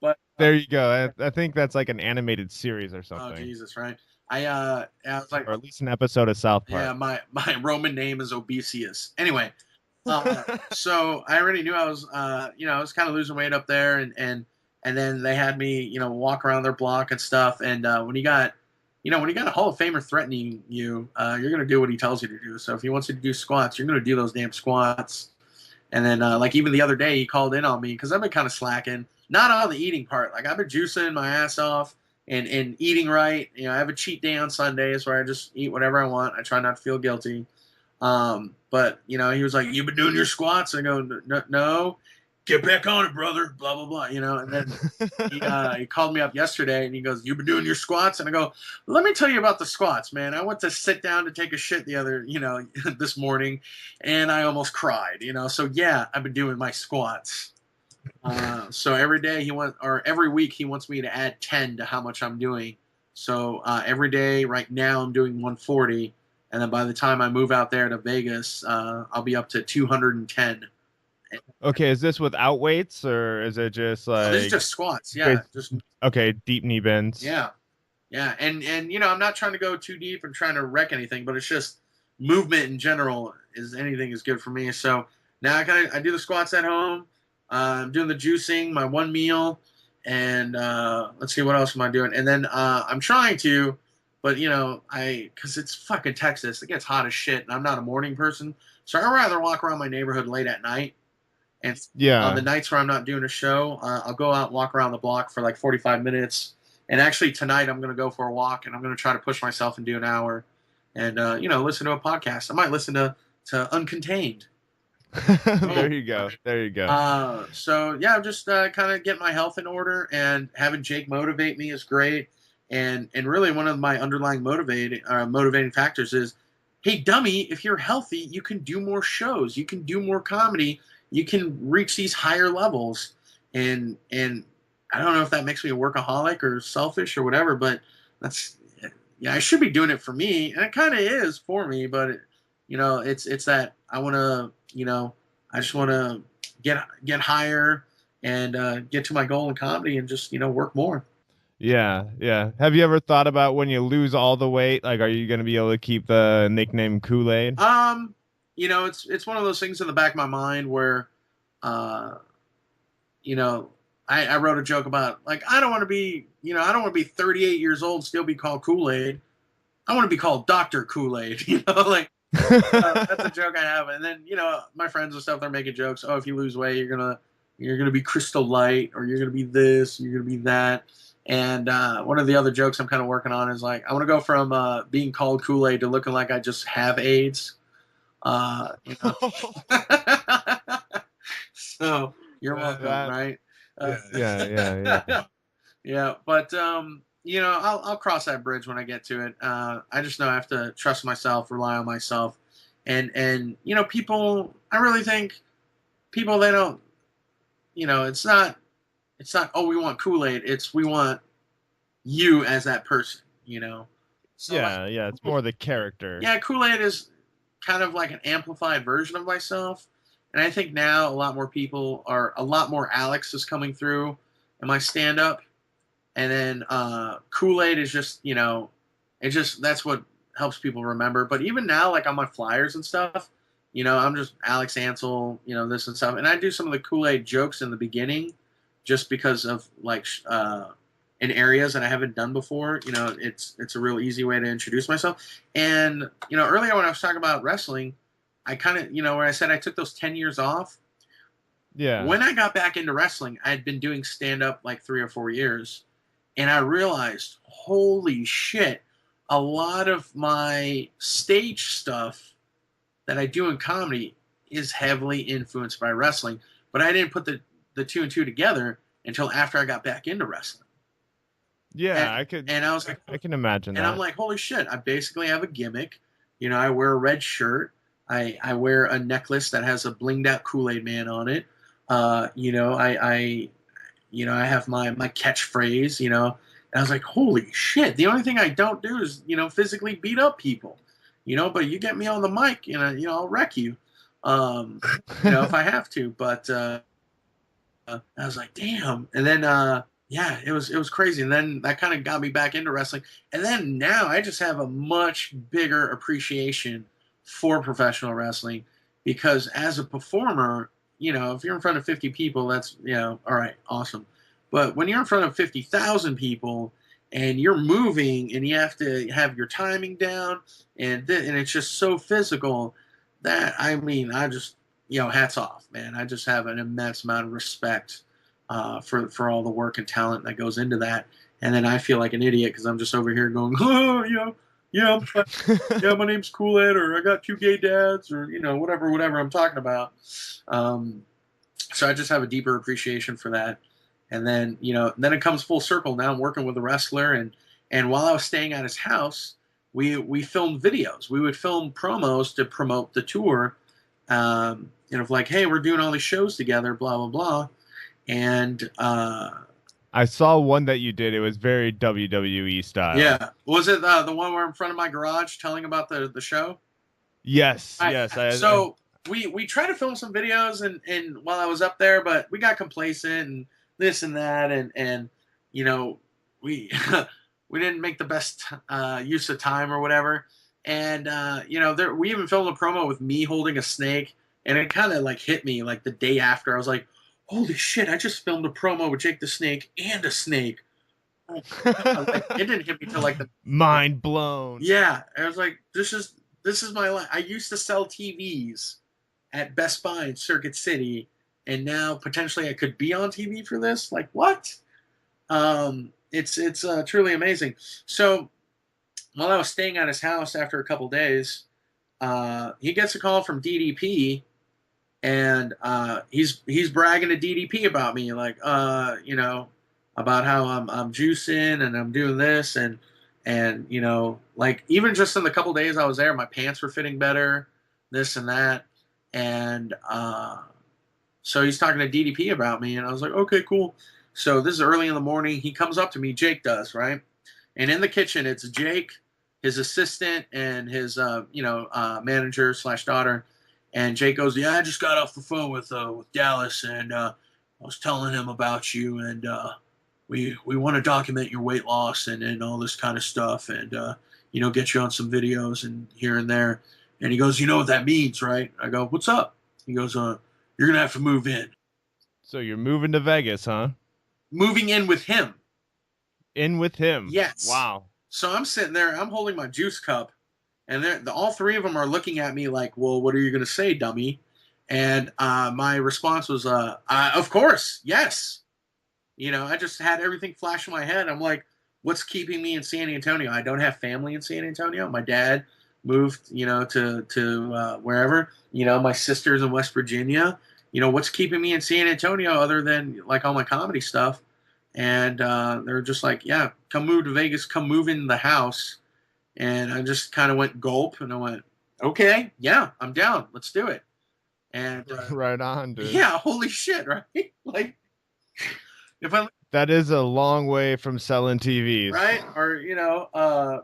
But there you go. I think that's like an animated series or something. Oh Jesus, right? I was like, or at least an episode of South Park. Yeah, my Roman name is Obesius. Anyway, so I already knew I was I was kind of losing weight up there, and then they had me walk around their block and stuff. And when you got a Hall of Famer threatening you, you're gonna do what he tells you to do. So if he wants you to do squats, you're gonna do those damn squats. And then like even the other day, he called in on me because I've been kind of slacking, not on the eating part. Like I've been juicing my ass off and eating right. I have a cheat day on Sundays where I just eat whatever I want. I try not to feel guilty. But he was like, "You've been doing your squats?" I go, "No, get back on it, brother." Blah blah blah. And then he called me up yesterday and he goes, "You've been doing your squats?" And I go, "Let me tell you about the squats, man. I went to sit down to take a shit this morning, and I almost cried. So yeah, I've been doing my squats." So every week he wants me to add 10 to how much I'm doing. So every day right now I'm doing 140. And then by the time I move out there to Vegas, I'll be up to 210. Okay, is this without weights or is it just like? This is just squats. Yeah, okay, deep knee bends. Yeah, and I'm not trying to go too deep and trying to wreck anything, but it's just movement in general anything is good for me. So now I do the squats at home. I'm doing the juicing, my one meal, and let's see what else am I doing. And then I'm trying to. But because it's fucking Texas, it gets hot as shit, and I'm not a morning person, so I'd rather walk around my neighborhood late at night. And on the nights where I'm not doing a show, I'll go out and walk around the block for like 45 minutes. And actually tonight I'm going to go for a walk, and I'm going to try to push myself and do an hour, and listen to a podcast. I might listen to Uncontained. There you go. So yeah, I'm just kind of getting my health in order, and having Jake motivate me is great. And really one of my underlying motivating factors is, hey, dummy, if you're healthy, you can do more shows. You can do more comedy. You can reach these higher levels. And I don't know if that makes me a workaholic or selfish or whatever, but that's yeah, I should be doing it for me, and it kind of is for me. But it's that I want to, I just want to get higher and get to my goal in comedy and just work more. Yeah, yeah. Have you ever thought about when you lose all the weight, like, are you going to be able to keep the nickname Kool-Aid? It's one of those things in the back of my mind where, uh, you know, I wrote a joke about like I don't want to be, I don't want to be 38 years old still be called Kool-Aid. I want to be called Dr. Kool-Aid. Like that's a joke I have. And then my friends and stuff they're making jokes. Oh, if you lose weight, you're gonna be Crystal Light, or you're gonna be this, you're gonna be that. And one of the other jokes I'm kind of working on is like I want to go from being called Kool-Aid to looking like I just have AIDS. Uh, you know. So you're welcome, right? Yeah. Yeah, but I'll cross that bridge when I get to it. I just know I have to trust myself, rely on myself, and people. I really think people they don't. It's not. Oh, we want Kool-Aid. It's we want you as that person. So Yeah, it's more the character. yeah, Kool-Aid is kind of like an amplified version of myself. And I think now a lot more Alex is coming through in my stand up. And then Kool-Aid is just, that's what helps people remember. But even now, like on my flyers and stuff, I'm just Alex Ansel, this and stuff. And I do some of the Kool-Aid jokes in the beginning just because of like in areas that I haven't done before. It's a real easy way to introduce myself. And earlier when I was talking about wrestling, I kind of where I said I took those 10 years off. Yeah. When I got back into wrestling, I had been doing stand up like 3 or 4 years, and I realized, holy shit, a lot of my stage stuff that I do in comedy is heavily influenced by wrestling. But I didn't put the two and two together until after I got back into wrestling. Yeah, and I was like, I can imagine and that. I'm like, holy shit, I basically have a gimmick. I wear a red shirt. I wear a necklace that has a blinged out Kool-Aid man on it. I have my catchphrase. And I was like, holy shit. The only thing I don't do is physically beat up people. But you get me on the mic, I'll wreck you. If I have to. But I was like, damn. And then yeah, it was crazy. And then that kind of got me back into wrestling. And then now I just have a much bigger appreciation for professional wrestling because as a performer, if you're in front of 50 people, that's, all right, awesome. But when you're in front of 50,000 people and you're moving and you have to have your timing down and it's just so physical that, I mean, I just, hats off, man. I just have an immense amount of respect for all the work and talent that goes into that. And then I feel like an idiot because I'm just over here going, oh, yeah, yeah, my name's Kool-Aid, or I got 2 gay dads, or whatever I'm talking about. So I just have a deeper appreciation for that. And then then it comes full circle. Now I'm working with a wrestler, and while I was staying at his house, we filmed videos. We would film promos to promote the tour. Like, hey, we're doing all these shows together, blah blah blah, and I saw one that you did. It was very WWE style. Yeah, was it the one where in front of my garage telling about the show? Yes. We tried to film some videos and while I was up there, but we got complacent and this and that, and we we didn't make the best use of time or whatever. And we even filmed a promo with me holding a snake, and it kind of like hit me like the day after. I was like, holy shit, I just filmed a promo with Jake the Snake and a snake. Like, it didn't hit me till like the mind blown. Yeah, I was like, this is my life. I used to sell TVs at Best Buy in Circuit City, and now potentially I could be on TV for this. Like, what? It's truly amazing. So while I was staying at his house after a couple days, he gets a call from DDP, and he's bragging to DDP about me, like about how I'm juicing and I'm doing this, and like even just in the couple days I was there, my pants were fitting better, this and that, and so he's talking to DDP about me, and I was like, okay, cool. So this is early in the morning. He comes up to me, Jake does, right? And in the kitchen, it's Jake, his assistant, and his manager slash daughter. And Jake goes, "Yeah, I just got off the phone with Dallas, and I was telling him about you, and we want to document your weight loss and all this kind of stuff, and get you on some videos and here and there." And he goes, "You know what that means, right?" I go, "What's up?" He goes, "You're gonna have to move in." So you're moving to Vegas, huh? Moving in with him. In with him. Yes. Wow. So I'm sitting there, I'm holding my juice cup, and all three of them are looking at me like, "Well, what are you gonna say, dummy?" And my response was, "Of course, yes." I just had everything flash in my head. I'm like, what's keeping me in San Antonio? I don't have family in San Antonio. My dad moved, to wherever. My sister's in West Virginia. What's keeping me in San Antonio other than like all my comedy stuff? And they're just like, yeah, come move to Vegas, come move in the house. And I just kind of went gulp, and I went, okay, yeah, I'm down. Let's do it. And right on, dude. yeah, holy shit, right? Like, if I that is a long way from selling TVs, right? Or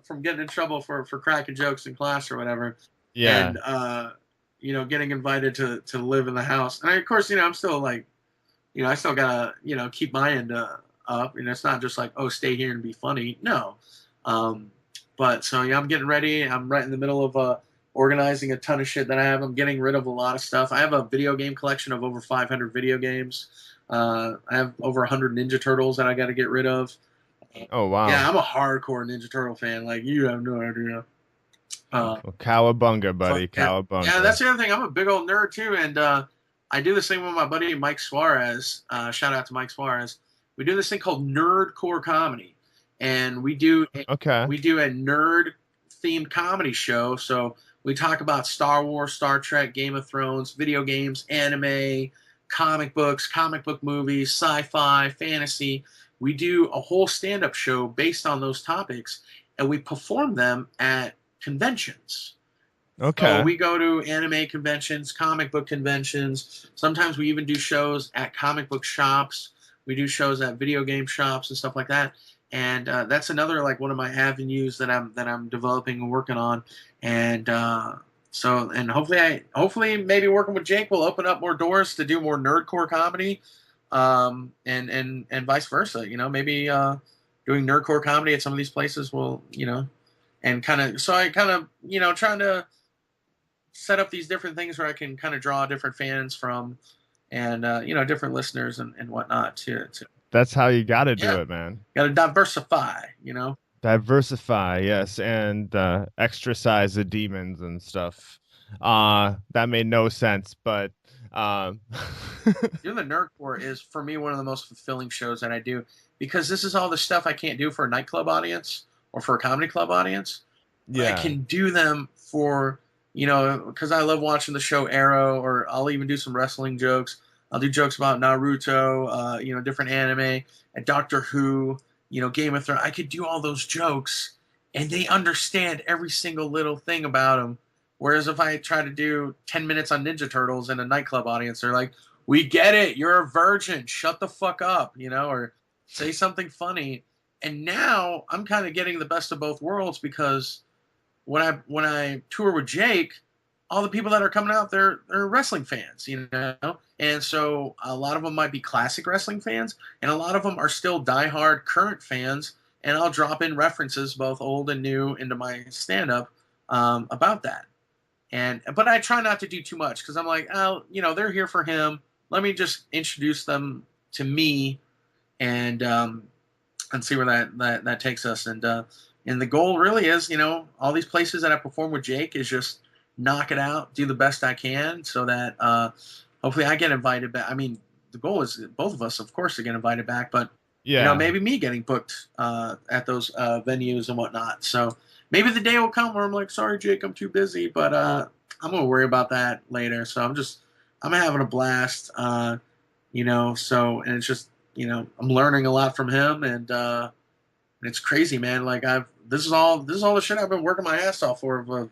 from getting in trouble for cracking jokes in class or whatever. Yeah. And getting invited to live in the house. And of course, I'm still like, I still gotta keep my end up. It's not just like, oh, stay here and be funny. No. But so yeah, I'm getting ready. I'm right in the middle of organizing a ton of shit that I have. I'm getting rid of a lot of stuff. I have a video game collection of over 500 video games. I have over 100 Ninja Turtles that I got to get rid of. Oh wow! Yeah, I'm a hardcore Ninja Turtle fan. Like, you have no idea. Well, cowabunga, buddy, cowabunga. Yeah, that's the other thing. I'm a big old nerd too, and I do this thing with my buddy Mike Suarez. Shout out to Mike Suarez. We do this thing called Nerdcore Comedy, and we do a nerd themed comedy show. So we talk about Star Wars, Star Trek, Game of Thrones, video games, anime, comic books, comic book movies, sci-fi, fantasy. We do a whole stand-up show based on those topics, and we perform them at conventions. Okay. So we go to anime conventions, comic book conventions. Sometimes we even do shows at comic book shops. We do shows at video game shops and stuff like that. And that's another like one of my avenues that I'm developing and working on. And hopefully maybe working with Jake will open up more doors to do more nerdcore comedy, and vice versa. Maybe doing nerdcore comedy at some of these places will, and trying to set up these different things where I can kind of draw different fans from, and different listeners and whatnot too. That's how you got to do it, man. Got to diversify, Diversify, yes, and exercise the demons and stuff. That made no sense, but doing the Nerdcore is for me one of the most fulfilling shows that I do, because this is all the stuff I can't do for a nightclub audience or for a comedy club audience. Yeah, I can do them for because I love watching the show Arrow, or I'll even do some wrestling jokes. I'll do jokes about Naruto, different anime, and Doctor Who, Game of Thrones. I could do all those jokes, and they understand every single little thing about them. Whereas if I try to do 10 minutes on Ninja Turtles in a nightclub audience, they're like, "We get it. You're a virgin. Shut the fuck up," or say something funny. And now I'm kind of getting the best of both worlds, because when I tour with Jake, all the people that are coming out, they're wrestling fans, and so a lot of them might be classic wrestling fans, and a lot of them are still diehard current fans, and I'll drop in references, both old and new, into my stand-up about that. But I try not to do too much, because I'm like, oh, they're here for him. Let me just introduce them to me, and see where that takes us. And the goal really is, all these places that I perform with Jake is just knock it out, do the best I can, so that hopefully I get invited back. I mean, the goal is both of us, of course, to get invited back, but maybe me getting booked at those venues and whatnot. So maybe the day will come where I'm like, sorry, Jake, I'm too busy, but I'm gonna worry about that later. So I'm having a blast, so, and it's just, I'm learning a lot from him, and it's crazy, man. Like this is all the shit I've been working my ass off for,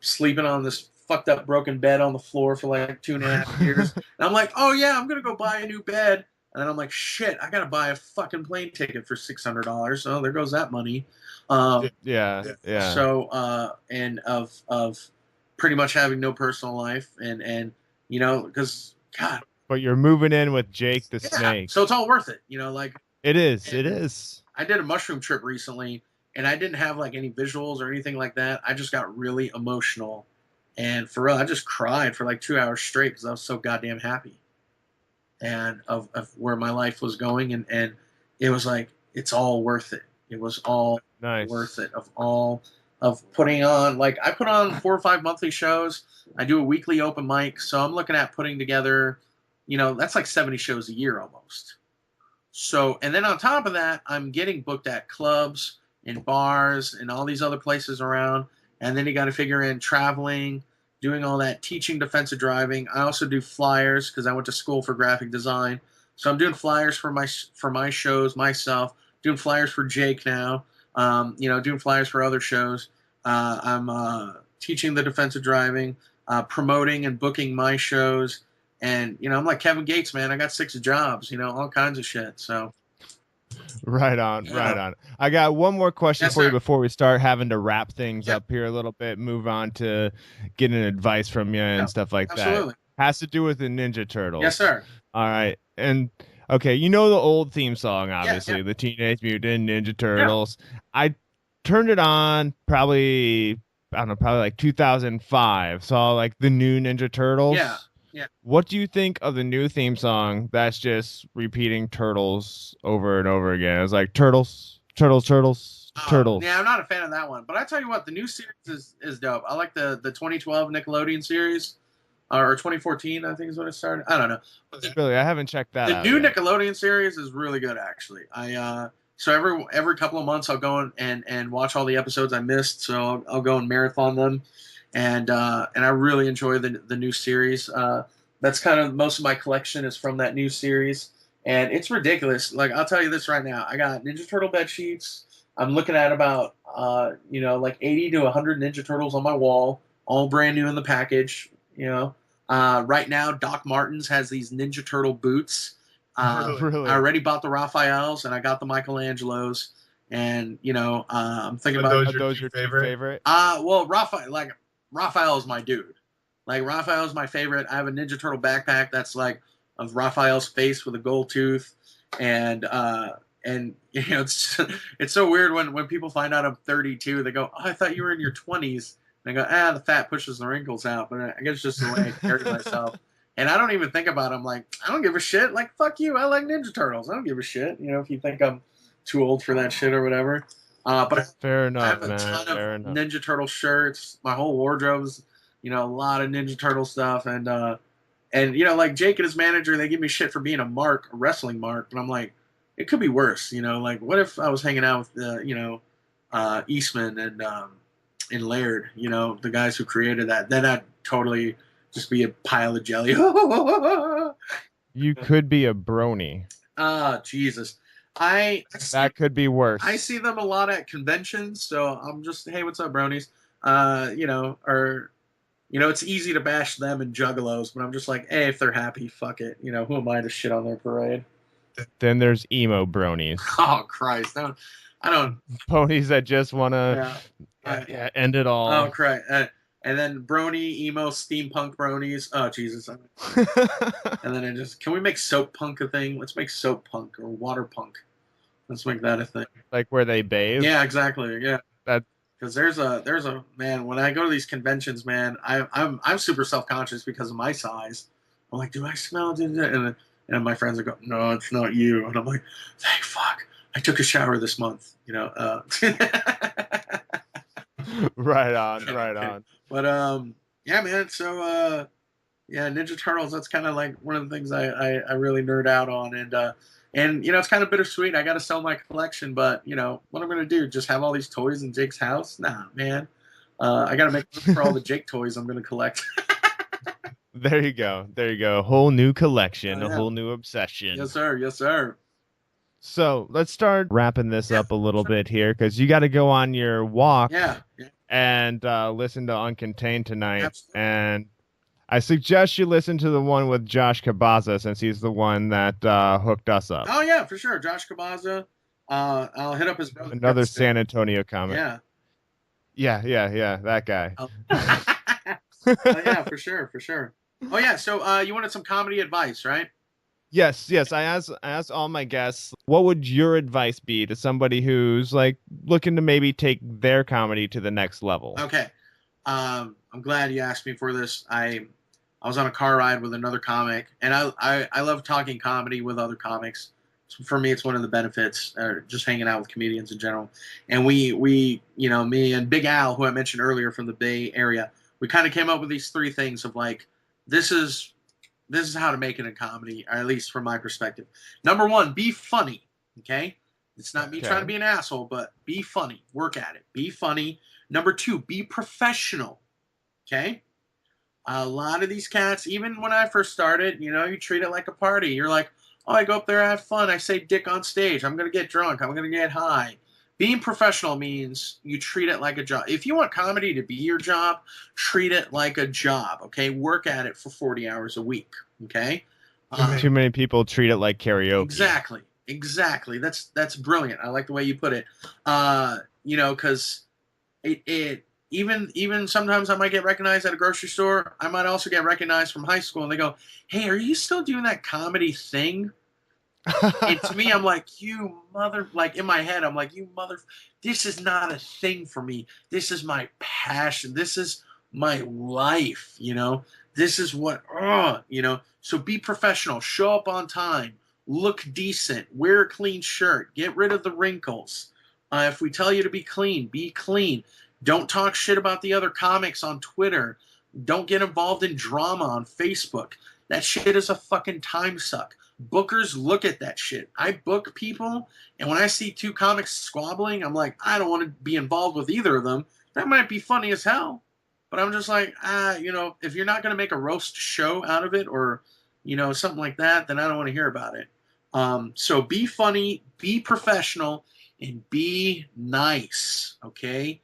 sleeping on this fucked up broken bed on the floor for like 2.5 years. And I'm like, oh yeah, I'm gonna go buy a new bed. And then I'm like, shit, I gotta buy a fucking plane ticket for $600. So there goes that money. Yeah. So and of pretty much having no personal life, and because God, But you're moving in with Jake the yeah, Snake. so it's all worth it. Like It is. I did a mushroom trip recently, and I didn't have like any visuals or anything like that. I just got really emotional, and for real, I just cried for like 2 hours straight because I was so goddamn happy, and of where my life was going, and it was like it's all worth it. It was all Nice. worth it. Of putting on, like, I put on 4 or 5 monthly shows. I do a weekly open mic, so I'm looking at putting together, that's like 70 shows a year almost. So, and then on top of that, I'm getting booked at clubs and bars and all these other places around. And then you got to figure in traveling, doing all that, teaching defensive driving. I also do flyers because I went to school for graphic design. So I'm doing flyers for my shows myself, doing flyers for Jake now, doing flyers for other shows. I'm teaching the defensive driving, promoting and booking my shows. And, I'm like Kevin Gates, man. I got 6 jobs, all kinds of shit. So. Right on. I got one more question for you before we start having to wrap things up here a little bit, move on to getting advice from you and stuff like that. Has to do with the Ninja Turtles. Yes, sir. All right. And, okay, the old theme song, obviously, the Teenage Mutant Ninja Turtles. Yeah. I turned it on probably like 2005. Saw like the new Ninja Turtles. Yeah. What do you think of the new theme song that's just repeating Turtles over and over again? It's like Turtles. Yeah, I'm not a fan of that one. But I tell you what, the new series is dope. I like the 2012 Nickelodeon series. Or 2014, I think is when it started. I don't know. Really, I haven't checked that out. The new Nickelodeon series is really good, actually. So every couple of months I'll go and watch all the episodes I missed. So I'll go and marathon them. And I really enjoy the new series. That's kind of most of my collection is from that new series, and it's ridiculous. Like, I'll tell you this right now, I got Ninja Turtle bed sheets. I'm looking at about like 80 to 100 Ninja Turtles on my wall, all brand new in the package. Right now Doc Martens has these Ninja Turtle boots. Really? I already bought the Raphaels and I got the Michelangelos, and I'm thinking about those your favorite. Well, Raphael is my dude. Like, Raphael is my favorite. I have a Ninja Turtle backpack that's like of Raphael's face with a gold tooth, and it's so weird when people find out I'm 32. They go, "Oh, I thought you were in your 20s." And I go, the fat pushes the wrinkles out. But I guess it's just the way I carry myself. And I don't even think about it. I'm like, I don't give a shit. Like, fuck you. I like Ninja Turtles. I don't give a shit. If you think I'm too old for that shit or whatever. But fair enough, I have a ton of Ninja Turtle shirts. My whole wardrobe's, a lot of Ninja Turtle stuff, and like Jake and his manager, they give me shit for being a wrestling mark, and I'm like, it could be worse, like what if I was hanging out with Eastman and Laird, the guys who created that, then I'd totally just be a pile of jelly. You could be a brony. Jesus. That could be worse. I see them a lot at conventions, so I'm just, hey, what's up, bronies? It's easy to bash them and juggalos, but I'm just like, hey, if they're happy, fuck it. Who am I to shit on their parade? Then there's emo bronies. Oh, Christ. I don't. Ponies that just want to end it all. Oh, Christ. And then brony, emo, steampunk bronies. Oh, Jesus. And then can we make soap punk a thing? Let's make soap punk or water punk. Let's make that a thing. Like where they bathe? Yeah, exactly. Yeah. Because there's a man, when I go to these conventions, man, I'm super self-conscious because of my size. I'm like, do I smell it? And my friends are going, no, it's not you. And I'm like, thank fuck. I took a shower this month, Right on. But yeah, man. So Ninja Turtles. That's kind of like one of the things I really nerd out on, and it's kind of bittersweet. I got to sell my collection, but what I'm gonna do? Just have all these toys in Jake's house? Nah, man. I got to make room for all the Jake toys I'm gonna collect. There you go. A whole new collection, a whole new obsession. Yes, sir. So let's start wrapping this up a little bit here, because you got to go on your walk. Yeah. And listen to Uncontained tonight. Absolutely. And I suggest you listen to the one with Josh Cabaza since he's the one that hooked us up. Oh yeah, for sure. Josh Cabaza. I'll hit up his brother. Another San Antonio comic. Yeah. Yeah, that guy. Oh. Oh, yeah, for sure. Oh yeah, so you wanted some comedy advice, right? Yes. I asked all my guests, what would your advice be to somebody who's like looking to maybe take their comedy to the next level? Okay. I'm glad you asked me for this. I was on a car ride with another comic, and I love talking comedy with other comics. So for me, it's one of the benefits, just hanging out with comedians in general. And we me and Big Al, who I mentioned earlier from the Bay Area, we kind of came up with these three things of like, this is how to make it in comedy, or at least from my perspective. Number one, be funny. Okay, it's not me trying to be an asshole, but be funny. Work at it. Be funny. Number two, be professional. Okay. A lot of these cats, even when I first started, you treat it like a party. You're like, oh, I go up there, I have fun. I say dick on stage. I'm going to get drunk. I'm going to get high. Being professional means you treat it like a job. If you want comedy to be your job, treat it like a job, okay? Work at it for 40 hours a week, okay? Too many people treat it like karaoke. Exactly. That's brilliant. I like the way you put it. Because it even sometimes I might get recognized at a grocery store. I might also get recognized from high school, and they go, "Hey, are you still doing that comedy thing?" And to me, I'm like, "You mother!" Like in my head, I'm like, "You mother! This is not a thing for me. This is my passion. This is my life. This is what. So be professional. Show up on time. Look decent. Wear a clean shirt. Get rid of the wrinkles. If we tell you to be clean, be clean. Don't talk shit about the other comics on Twitter. Don't get involved in drama on Facebook. That shit is a fucking time suck. Bookers look at that shit. I book people, and when I see two comics squabbling, I'm like, I don't want to be involved with either of them. That might be funny as hell, but I'm just like, if you're not going to make a roast show out of it or, something like that, then I don't want to hear about it. So be funny, be professional, and be nice, okay?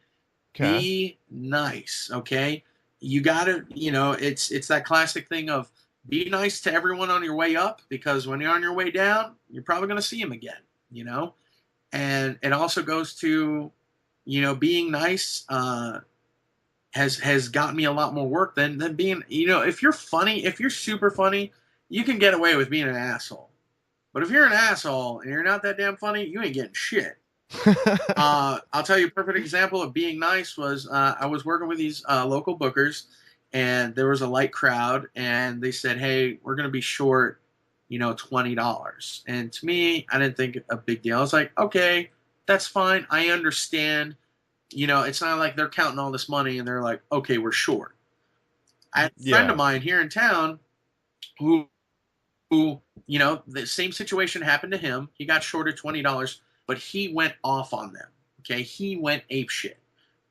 Be nice, okay? You gotta, it's that classic thing of be nice to everyone on your way up, because when you're on your way down, you're probably gonna see them again, And it also goes to, being nice has gotten me a lot more work than being, if you're funny, if you're super funny, you can get away with being an asshole. But if you're an asshole and you're not that damn funny, you ain't getting shit. I'll tell you a perfect example of being nice was I was working with these local bookers, and there was a light crowd, and they said, hey, we're going to be short, $20. And to me, I didn't think a big deal. I was like, okay, that's fine. I understand. It's not like they're counting all this money and they're like, okay, we're short. I had a friend of mine here in town who, the same situation happened to him. He got shorted $20. But he went off on them. Okay, he went apeshit,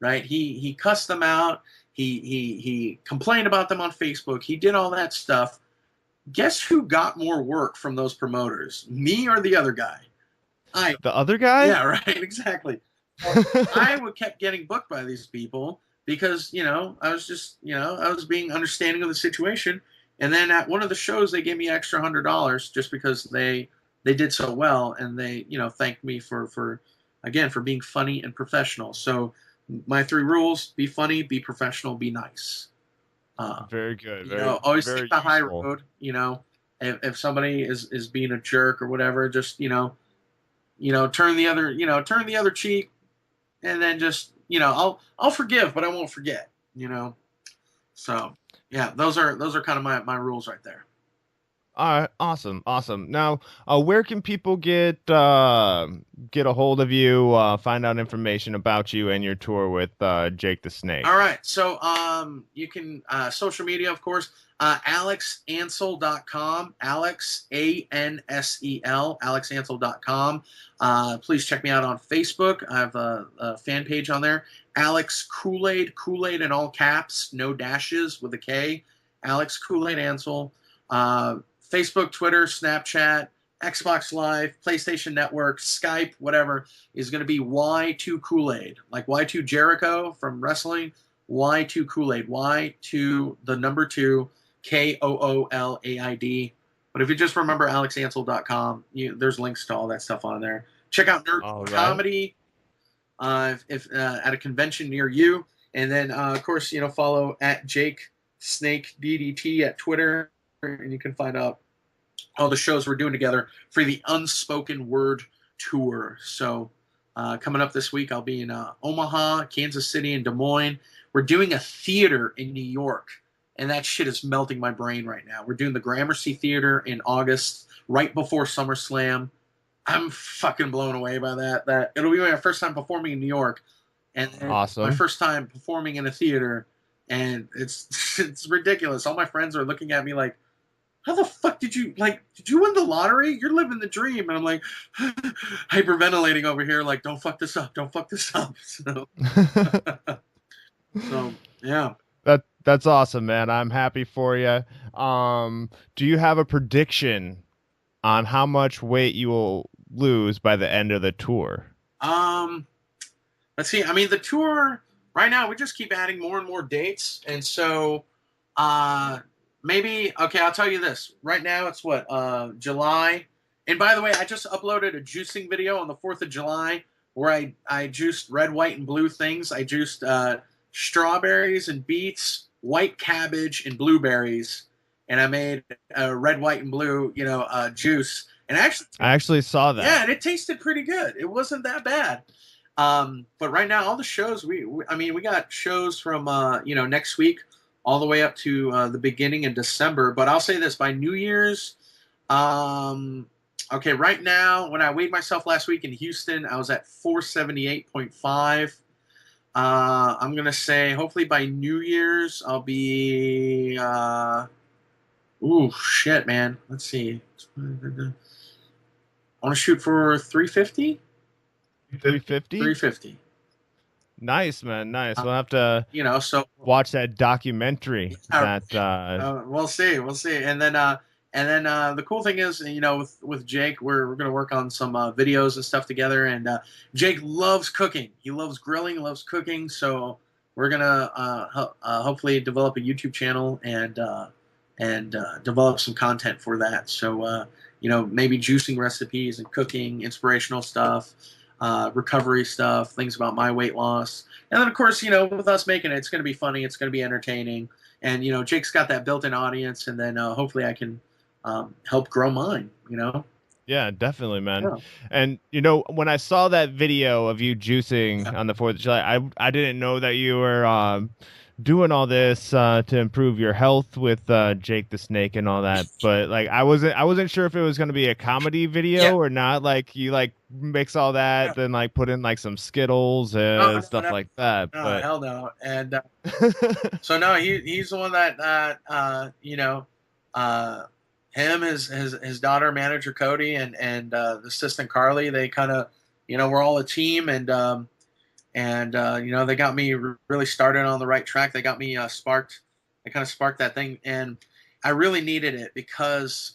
right? He cussed them out. He complained about them on Facebook. He did all that stuff. Guess who got more work from those promoters? Me or the other guy? The other guy? Yeah, right. Exactly. I kept getting booked by these people because I was just I was being understanding of the situation. And then at one of the shows, they gave me extra $100 just because they did so well, and they, thanked me for being funny and professional. So my three rules: be funny, be professional, be nice. Very good. Always very take the high useful. road. If somebody is being a jerk or whatever, just turn the other cheek, and then just I'll forgive, but I won't forget. So yeah, those are kind of my rules right there. All right, awesome. Now, where can people get a hold of you, find out information about you and your tour with Jake the Snake? All right, so you can social media, of course, alexansel.com, Alex Ansel, alexansel.com. Please check me out on Facebook. I have a fan page on there. Alex Koolaid in all caps, no dashes, with a K. Alex Koolaid Ansel. Facebook, Twitter, Snapchat, Xbox Live, PlayStation Network, Skype, whatever, is going to be Y2 Koolaid. Like Y2 Jericho from wrestling, Y2 Koolaid. Y2, the number 2, KOOLAID. But if you just remember alexansel.com, there's links to all that stuff on there. Check out Nerd All right. Comedy if at a convention near you. And then, of course, follow at Jake Snake DDT at Twitter, and you can find out all the shows we're doing together for the Unspoken Word Tour. So coming up this week, I'll be in Omaha, Kansas City, and Des Moines. We're doing a theater in New York, and that shit is melting my brain right now. We're doing the Gramercy Theater in August, right before SummerSlam. I'm fucking blown away by that. That it'll be my first time performing in New York, and Awesome. my first time performing in a theater, and it's ridiculous. All my friends are looking at me like, how the fuck did you win the lottery? You're living the dream. And I'm like hyperventilating over here, like, don't fuck this up. So yeah. That's awesome, man. I'm happy for you. Do you have a prediction on how much weight you will lose by the end of the tour? Let's see. I mean, the tour right now, we just keep adding more and more dates. And so, maybe, okay, I'll tell you this. Right now, it's what, July. And by the way, I just uploaded a juicing video on the 4th of July where I juiced red, white, and blue things. I juiced strawberries and beets, white cabbage, and blueberries. And I made a red, white, and blue, juice. And I actually saw that. Yeah, and it tasted pretty good. It wasn't that bad. But right now, all the shows, we got shows from, next week all the way up to the beginning of December. But I'll say this, by New Year's, okay, right now, when I weighed myself last week in Houston, I was at 478.5. I'm going to say hopefully by New Year's, I'll be, ooh, shit, man. Let's see. I want to shoot for 350. 350? 350. Nice, man. Nice. We'll have to, so watch that documentary. We'll see. And then the cool thing is, with Jake, we're going to work on some videos and stuff together. And Jake loves cooking. He loves grilling, loves cooking. So we're going to hopefully develop a YouTube channel and develop some content for that. So, maybe juicing recipes and cooking, inspirational stuff. Recovery stuff, things about my weight loss. And then, of course, with us making it, it's going to be funny. It's going to be entertaining. And, Jake's got that built-in audience. And then hopefully I can help grow mine, Yeah, definitely, man. Yeah. And, when I saw that video of you juicing on the 4th of July, I didn't know that you were doing all this to improve your health with Jake the Snake and all that. But like, I wasn't sure if it was going to be a comedy video or not. Like, you mix all that, then put in some Skittles and stuff like that. No, but hell no. And so no, he's the one that him, his daughter, manager Cody, and the assistant Carly, they kind of, we're all a team, and they got me really started on the right track. They got me sparked. They kind of sparked that thing, and I really needed it because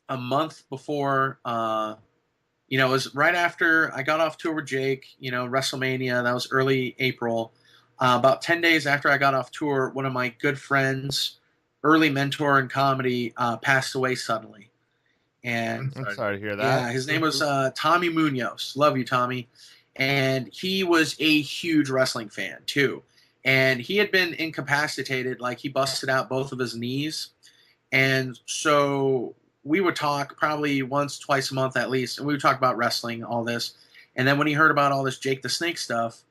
a month before, it was right after I got off tour with Jake. WrestleMania. That was early April. About 10 days after I got off tour, one of my good friends, early mentor in comedy, passed away suddenly. And I'm sorry to hear that. Yeah, his name was Tommy Munoz. Love you, Tommy. And he was a huge wrestling fan too. And he had been incapacitated, he busted out both of his knees. And so we would talk probably once, twice a month at least. And we would talk about wrestling, all this. And then when he heard about all this Jake the Snake stuff,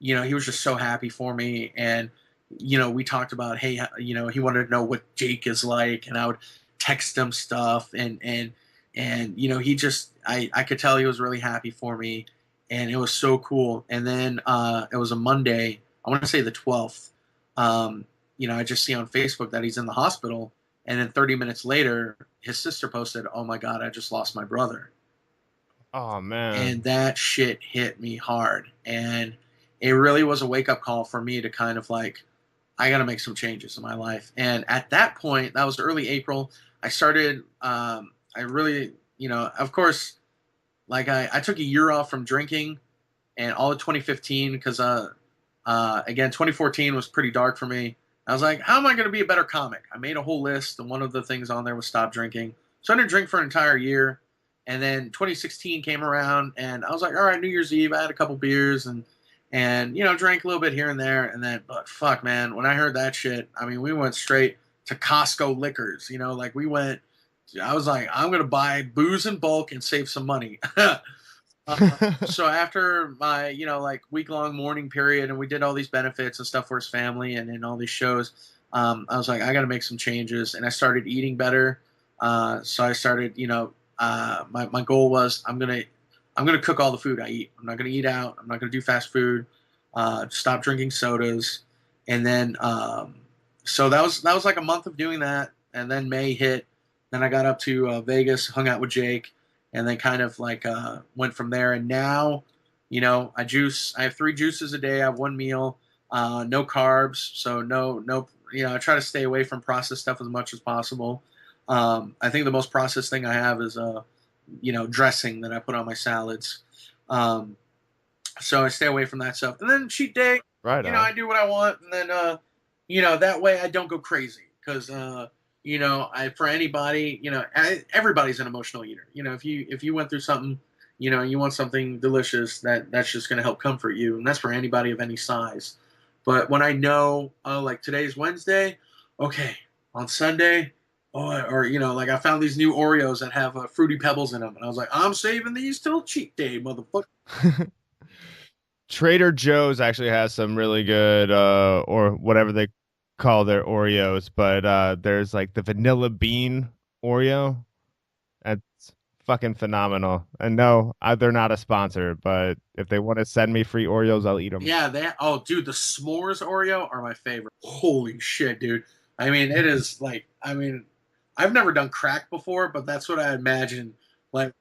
he was just so happy for me. And, we talked about, hey, he wanted to know what Jake is like. And I would text him stuff. And he just, I could tell he was really happy for me. And it was so cool. And then it was a Monday, I want to say the 12th. I just see on Facebook that he's in the hospital. And then 30 minutes later, his sister posted, "Oh my God, I just lost my brother." Oh, man. And that shit hit me hard. And it really was a wake-up call for me to kind of I got to make some changes in my life. And at that point, that was early April, I started, I really, of course, I took a year off from drinking and all of 2015 because, again, 2014 was pretty dark for me. I was like, how am I going to be a better comic? I made a whole list, and one of the things on there was stop drinking. So I didn't drink for an entire year. And then 2016 came around, and I was like, all right, New Year's Eve, I had a couple beers and drank a little bit here and there. And then, but fuck, man, when I heard that shit, I mean, we went straight to Costco liquors. Like we went. I was like, I'm gonna buy booze in bulk and save some money. So after my, like week-long mourning period, and we did all these benefits and stuff for his family and all these shows, I was like, I got to make some changes, and I started eating better. So I started, my goal was I'm gonna cook all the food I eat. I'm not gonna eat out. I'm not gonna do fast food. Stop drinking sodas, and then so that was like a month of doing that, and then May hit. Then I got up to Vegas, hung out with Jake, and then kind of like went from there. And now, I juice. I have 3 juices a day. I have 1 meal, no carbs, so no. I try to stay away from processed stuff as much as possible. I think the most processed thing I have is dressing that I put on my salads. So I stay away from that stuff. And then cheat day, Right. I do what I want, and then that way I don't go crazy because for anybody, everybody's an emotional eater. If you went through something, you want something delicious that's just going to help comfort you, and that's for anybody of any size. But when I know, like today's Wednesday, okay, on Sunday, or like I found these new Oreos that have fruity pebbles in them, and I was like, I'm saving these till cheat day, motherfucker. Trader Joe's actually has some really good, or whatever they call their Oreos, but there's like the vanilla bean Oreo. That's fucking phenomenal. And no, they're not a sponsor, but if they want to send me free Oreos, I'll eat them. Yeah, oh, dude, the s'mores Oreo are my favorite. Holy shit, dude. I mean, it is like, I've never done crack before, but that's what I imagine. Like,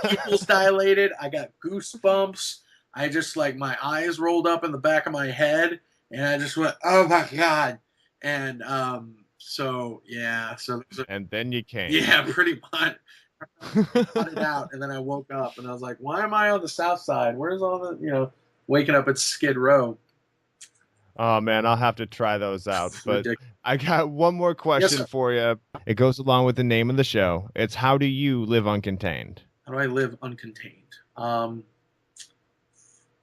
pupils dilated. I got goosebumps. I just like my eyes rolled up in the back of my head, and I just went, "Oh my god!" And so yeah, and then you came. Yeah, pretty much. Cut it out, and then I woke up, and I was like, "Why am I on the south side? Where's all the waking up at Skid Row?" Oh man, I'll have to try those out. But I got one more question for you. It goes along with the name of the show. It's how do you live uncontained? How do I live uncontained?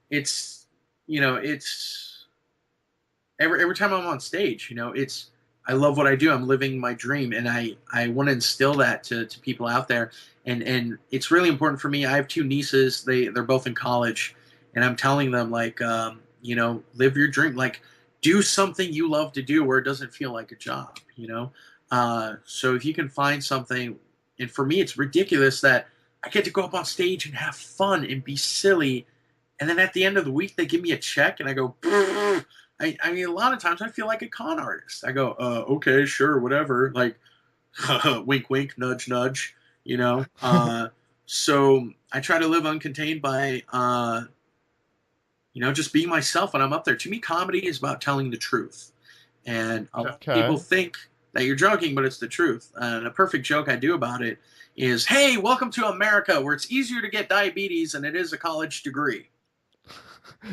It's every time I'm on stage, I love what I do. I'm living my dream, and I want to instill that to people out there. And it's really important for me. I have 2 nieces. They're both in college, and I'm telling them like live your dream. Like do something you love to do where it doesn't feel like a job. So if you can find something, and for me, it's ridiculous that I get to go up on stage and have fun and be silly, and then at the end of the week they give me a check, and I go. I mean, a lot of times I feel like a con artist. I go, okay, sure, whatever. Like, wink, wink, nudge, nudge. So I try to live uncontained by, just being myself when I'm up there. To me, comedy is about telling the truth, and a lot of people think that you're joking, but it's the truth. And a perfect joke I do about it is, "Hey, welcome to America, where it's easier to get diabetes than it is a college degree."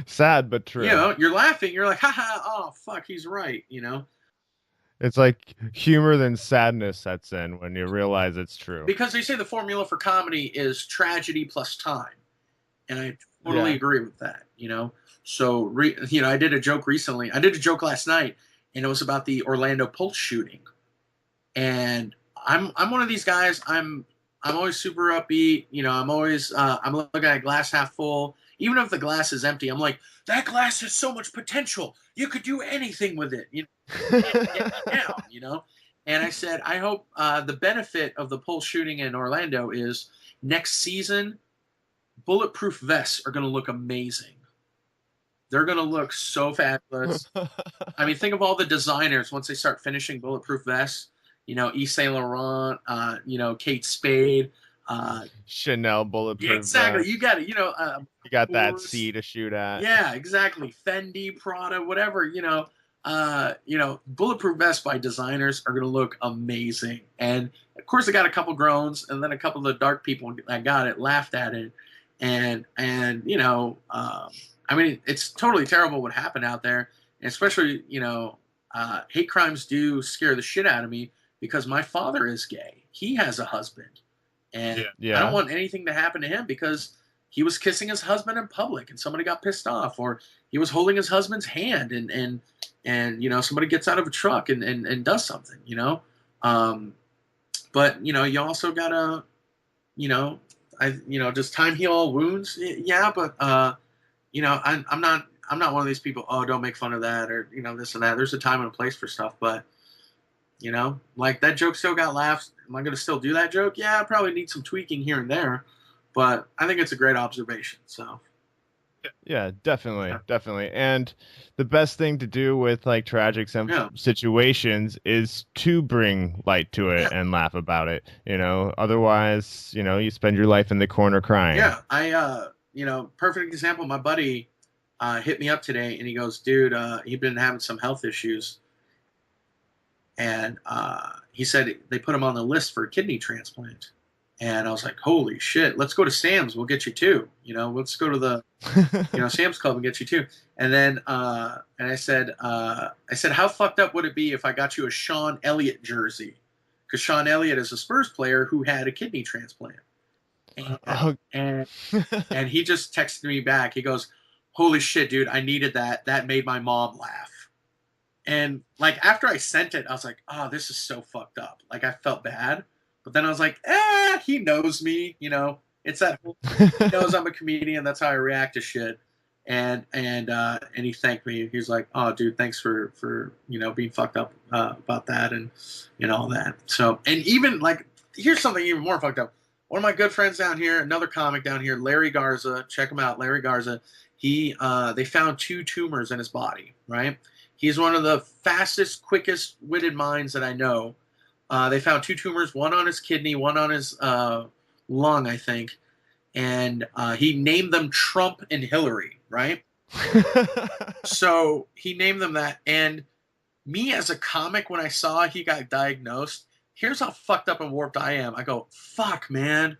Sad but true. You're laughing. You're like, haha, oh, fuck, he's right, It's like humor then sadness sets in when you realize it's true. Because they say the formula for comedy is tragedy plus time. And I totally agree with that, So, I did a joke recently. I did a joke last night, and it was about the Orlando Pulse shooting. And I'm one of these guys. I'm always super upbeat. I'm always I'm looking at glass half full. Even if the glass is empty, I'm like, that glass has so much potential. You could do anything with it. Get me down. And I said, I hope the benefit of the Pulse shooting in Orlando is next season, bulletproof vests are going to look amazing. They're going to look so fabulous. I mean, think of all the designers once they start finishing bulletproof vests. Yves Saint Laurent, Kate Spade, Chanel bulletproof. Yeah, exactly. Vest. You got it. You got that C to shoot at. Yeah, exactly. Fendi, Prada, whatever. Bulletproof vests by designers are going to look amazing. And of course, I got a couple groans, and then a couple of the dark people that got it laughed at it, and I mean, it's totally terrible what happened out there, and especially hate crimes do scare the shit out of me because my father is gay. He has a husband, and I don't want anything to happen to him because he was kissing his husband in public and somebody got pissed off, or he was holding his husband's hand and you know, somebody gets out of a truck and does something, you know. But you know, you also gotta, you know, does time heal all wounds? Yeah, but you know, I'm not one of these people. Oh, don't make fun of that, or you know, this and that. There's a time and a place for stuff, but you know, like that joke still got laughs. Am I gonna still do that joke? Yeah, I probably need some tweaking here and there, but I think it's a great observation. So. Yeah, definitely. And the best thing to do with like tragic situations is to bring light to it and laugh about it. You know, otherwise, you know, you spend your life in the corner crying. Yeah, you know, perfect example. My buddy hit me up today, and he goes, "Dude, he'd been having some health issues, and he said they put him on the list for a kidney transplant." And I was like, holy shit, let's go to Sam's. We'll get you two. You know, let's go to the, you know, Sam's Club and get you two. And then, and I said, how fucked up would it be if I got you a Sean Elliott jersey? Because Sean Elliott is a Spurs player who had a kidney transplant. And he just texted me back. He goes, holy shit, dude, I needed that. That made my mom laugh. And like, after I sent it, I was like, oh, this is so fucked up. Like, I felt bad. But then I was like, he knows me, you know. It's that he knows I'm a comedian. That's how I react to shit. And he thanked me. He was like, oh, dude, thanks for you know, being fucked up about that and you know all that. So, and even like, here's something even more fucked up. One of my good friends down here, another comic down here, Larry Garza. Check him out, Larry Garza. He they found 2 tumors in his body. Right. He's one of the fastest, quickest witted minds that I know. They found 2 tumors, one on his kidney, one on his lung, I think. And he named them Trump and Hillary, right? So he named them that. And me as a comic, when I saw he got diagnosed, here's how fucked up and warped I am. I go, fuck, man.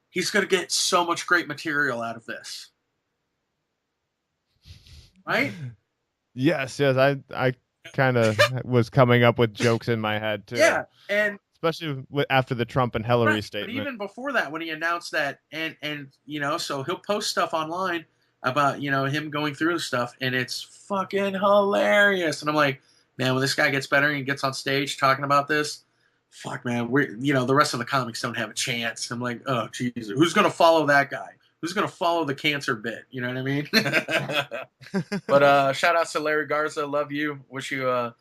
He's going to get so much great material out of this. Right? Yes. I kind of was coming up with jokes in my head too. Yeah, and especially after the Trump and Hillary statement. But even before that, when he announced that, and you know, so he'll post stuff online about, you know, him going through stuff, and it's fucking hilarious. And I'm like, man, when this guy gets better and he gets on stage talking about this, fuck, man, you know, the rest of the comics don't have a chance. I'm like, oh Jesus, who's gonna follow that guy? Who's going to follow the cancer bit? You know what I mean? But shout out to Larry Garza. Love you. Wish you a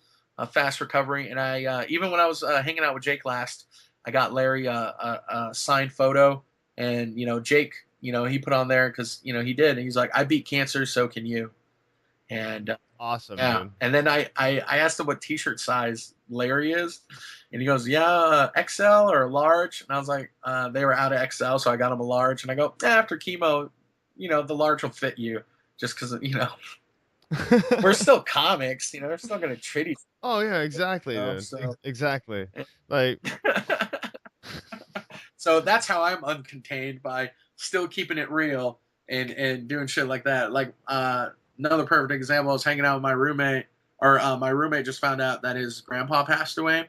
fast recovery. And I even when I was hanging out with Jake last, I got Larry a signed photo. And, you know, Jake, you know, he put on there because, you know, he did. And he's like, I beat cancer, so can you. And awesome. Yeah. Man. And then I asked him what T-shirt size Larry is. And he goes, yeah, XL or large. And I was like, they were out of XL, so I got him a large. And I go, after chemo, you know, the large will fit you. Just because, you know, we're still comics. You know, they're still going to treat each other. Oh, yeah, exactly. So. Exactly. Like, so that's how I'm uncontained, by still keeping it real and doing shit like that. Like, another perfect example, I was hanging out with my roommate, or my roommate just found out that his grandpa passed away.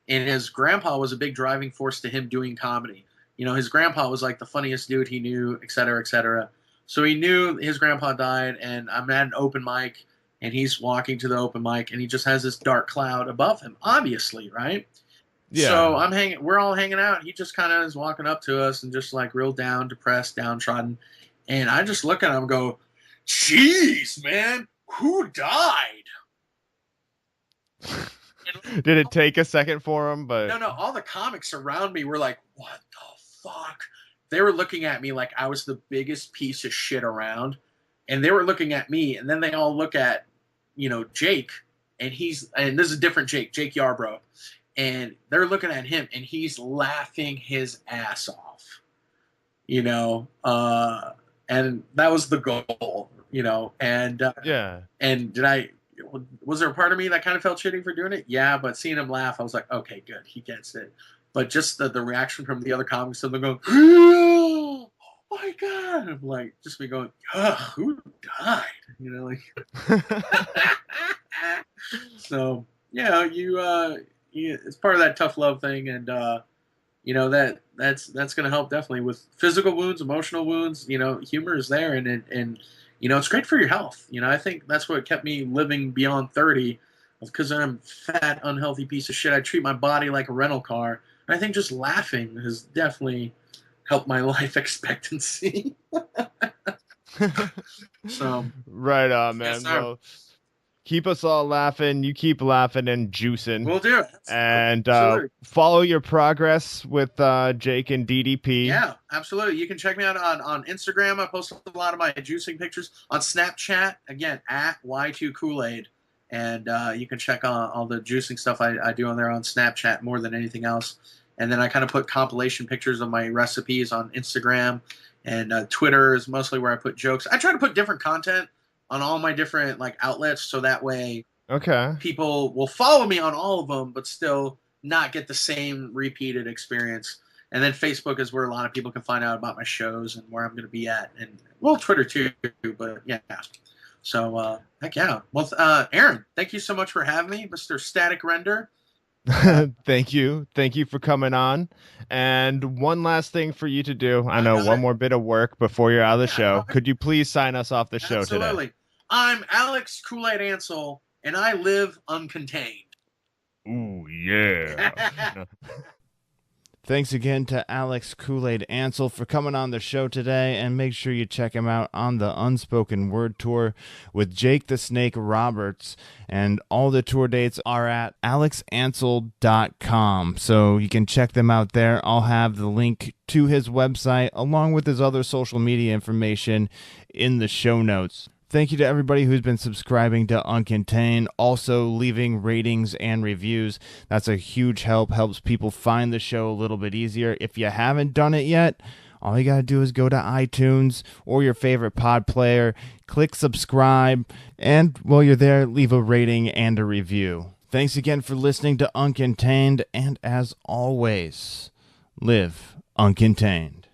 And his grandpa was a big driving force to him doing comedy. You know, his grandpa was like the funniest dude he knew, et cetera, et cetera. So he knew his grandpa died, and I'm at an open mic, and he's walking to the open mic, and he just has this dark cloud above him, obviously, right? Yeah. So we're all hanging out. He just kind of is walking up to us and just like real down, depressed, downtrodden. And I just look at him and go, jeez, man, who died? Did it take a second for him? But no, all the comics around me were like, what the fuck? They were looking at me like I was the biggest piece of shit around. And they were looking at me, and then they all look at, you know, Jake, and and this is a different Jake Yarbrough. And they're looking at him, and he's laughing his ass off. You know, and that was the goal, you know, and yeah. And was there a part of me that kind of felt shitty for doing it? Yeah, but seeing him laugh, I was like, okay, good, he gets it. But just the reaction from the other comics, and they're going, oh my God. I'm like, just me going, who died? You know, like, So yeah, it's part of that tough love thing, and that's going to help definitely with physical wounds, emotional wounds. Humor is there, and it's great for your health. I think that's what kept me living beyond 30, because I'm a fat, unhealthy piece of shit. I treat my body like a rental car, and I think just laughing has definitely helped my life expectancy. So Right on, yes, man. sir. Well, keep us all laughing. You keep laughing and juicing. We'll do it. And Absolutely. follow your progress with Jake and DDP. Yeah, absolutely. You can check me out on Instagram. I post a lot of my juicing pictures. On Snapchat, again, at Y2Koolaid. And you can check on all the juicing stuff I do on there on Snapchat more than anything else. And then I kind of put compilation pictures of my recipes on Instagram. And Twitter is mostly where I put jokes. I try to put different content on all my different outlets, so that way Okay. people will follow me on all of them, but still not get the same repeated experience. And then Facebook is where a lot of people can find out about my shows and where I'm going to be at, and Twitter too. But yeah, so heck yeah. Well, Aaron, thank you so much for having me, Mr. Static Render. Thank you for coming on. And one last thing for you to do. I know one more bit of work before you're out of the show. Could you please sign us off the show today? Absolutely. I'm Alex Koolaid Ansel, and I live uncontained. Ooh, yeah. Thanks again to Alex Koolaid Ansel for coming on the show today, and make sure you check him out on the Unspoken Word Tour with Jake the Snake Roberts, and all the tour dates are at alexansel.com, so you can check them out there. I'll have the link to his website along with his other social media information in the show notes. Thank you to everybody who's been subscribing to Uncontained, also leaving ratings and reviews. That's a huge help, helps people find the show a little bit easier. If you haven't done it yet, all you got to do is go to iTunes or your favorite pod player, click subscribe, and while you're there, leave a rating and a review. Thanks again for listening to Uncontained, and as always, live uncontained.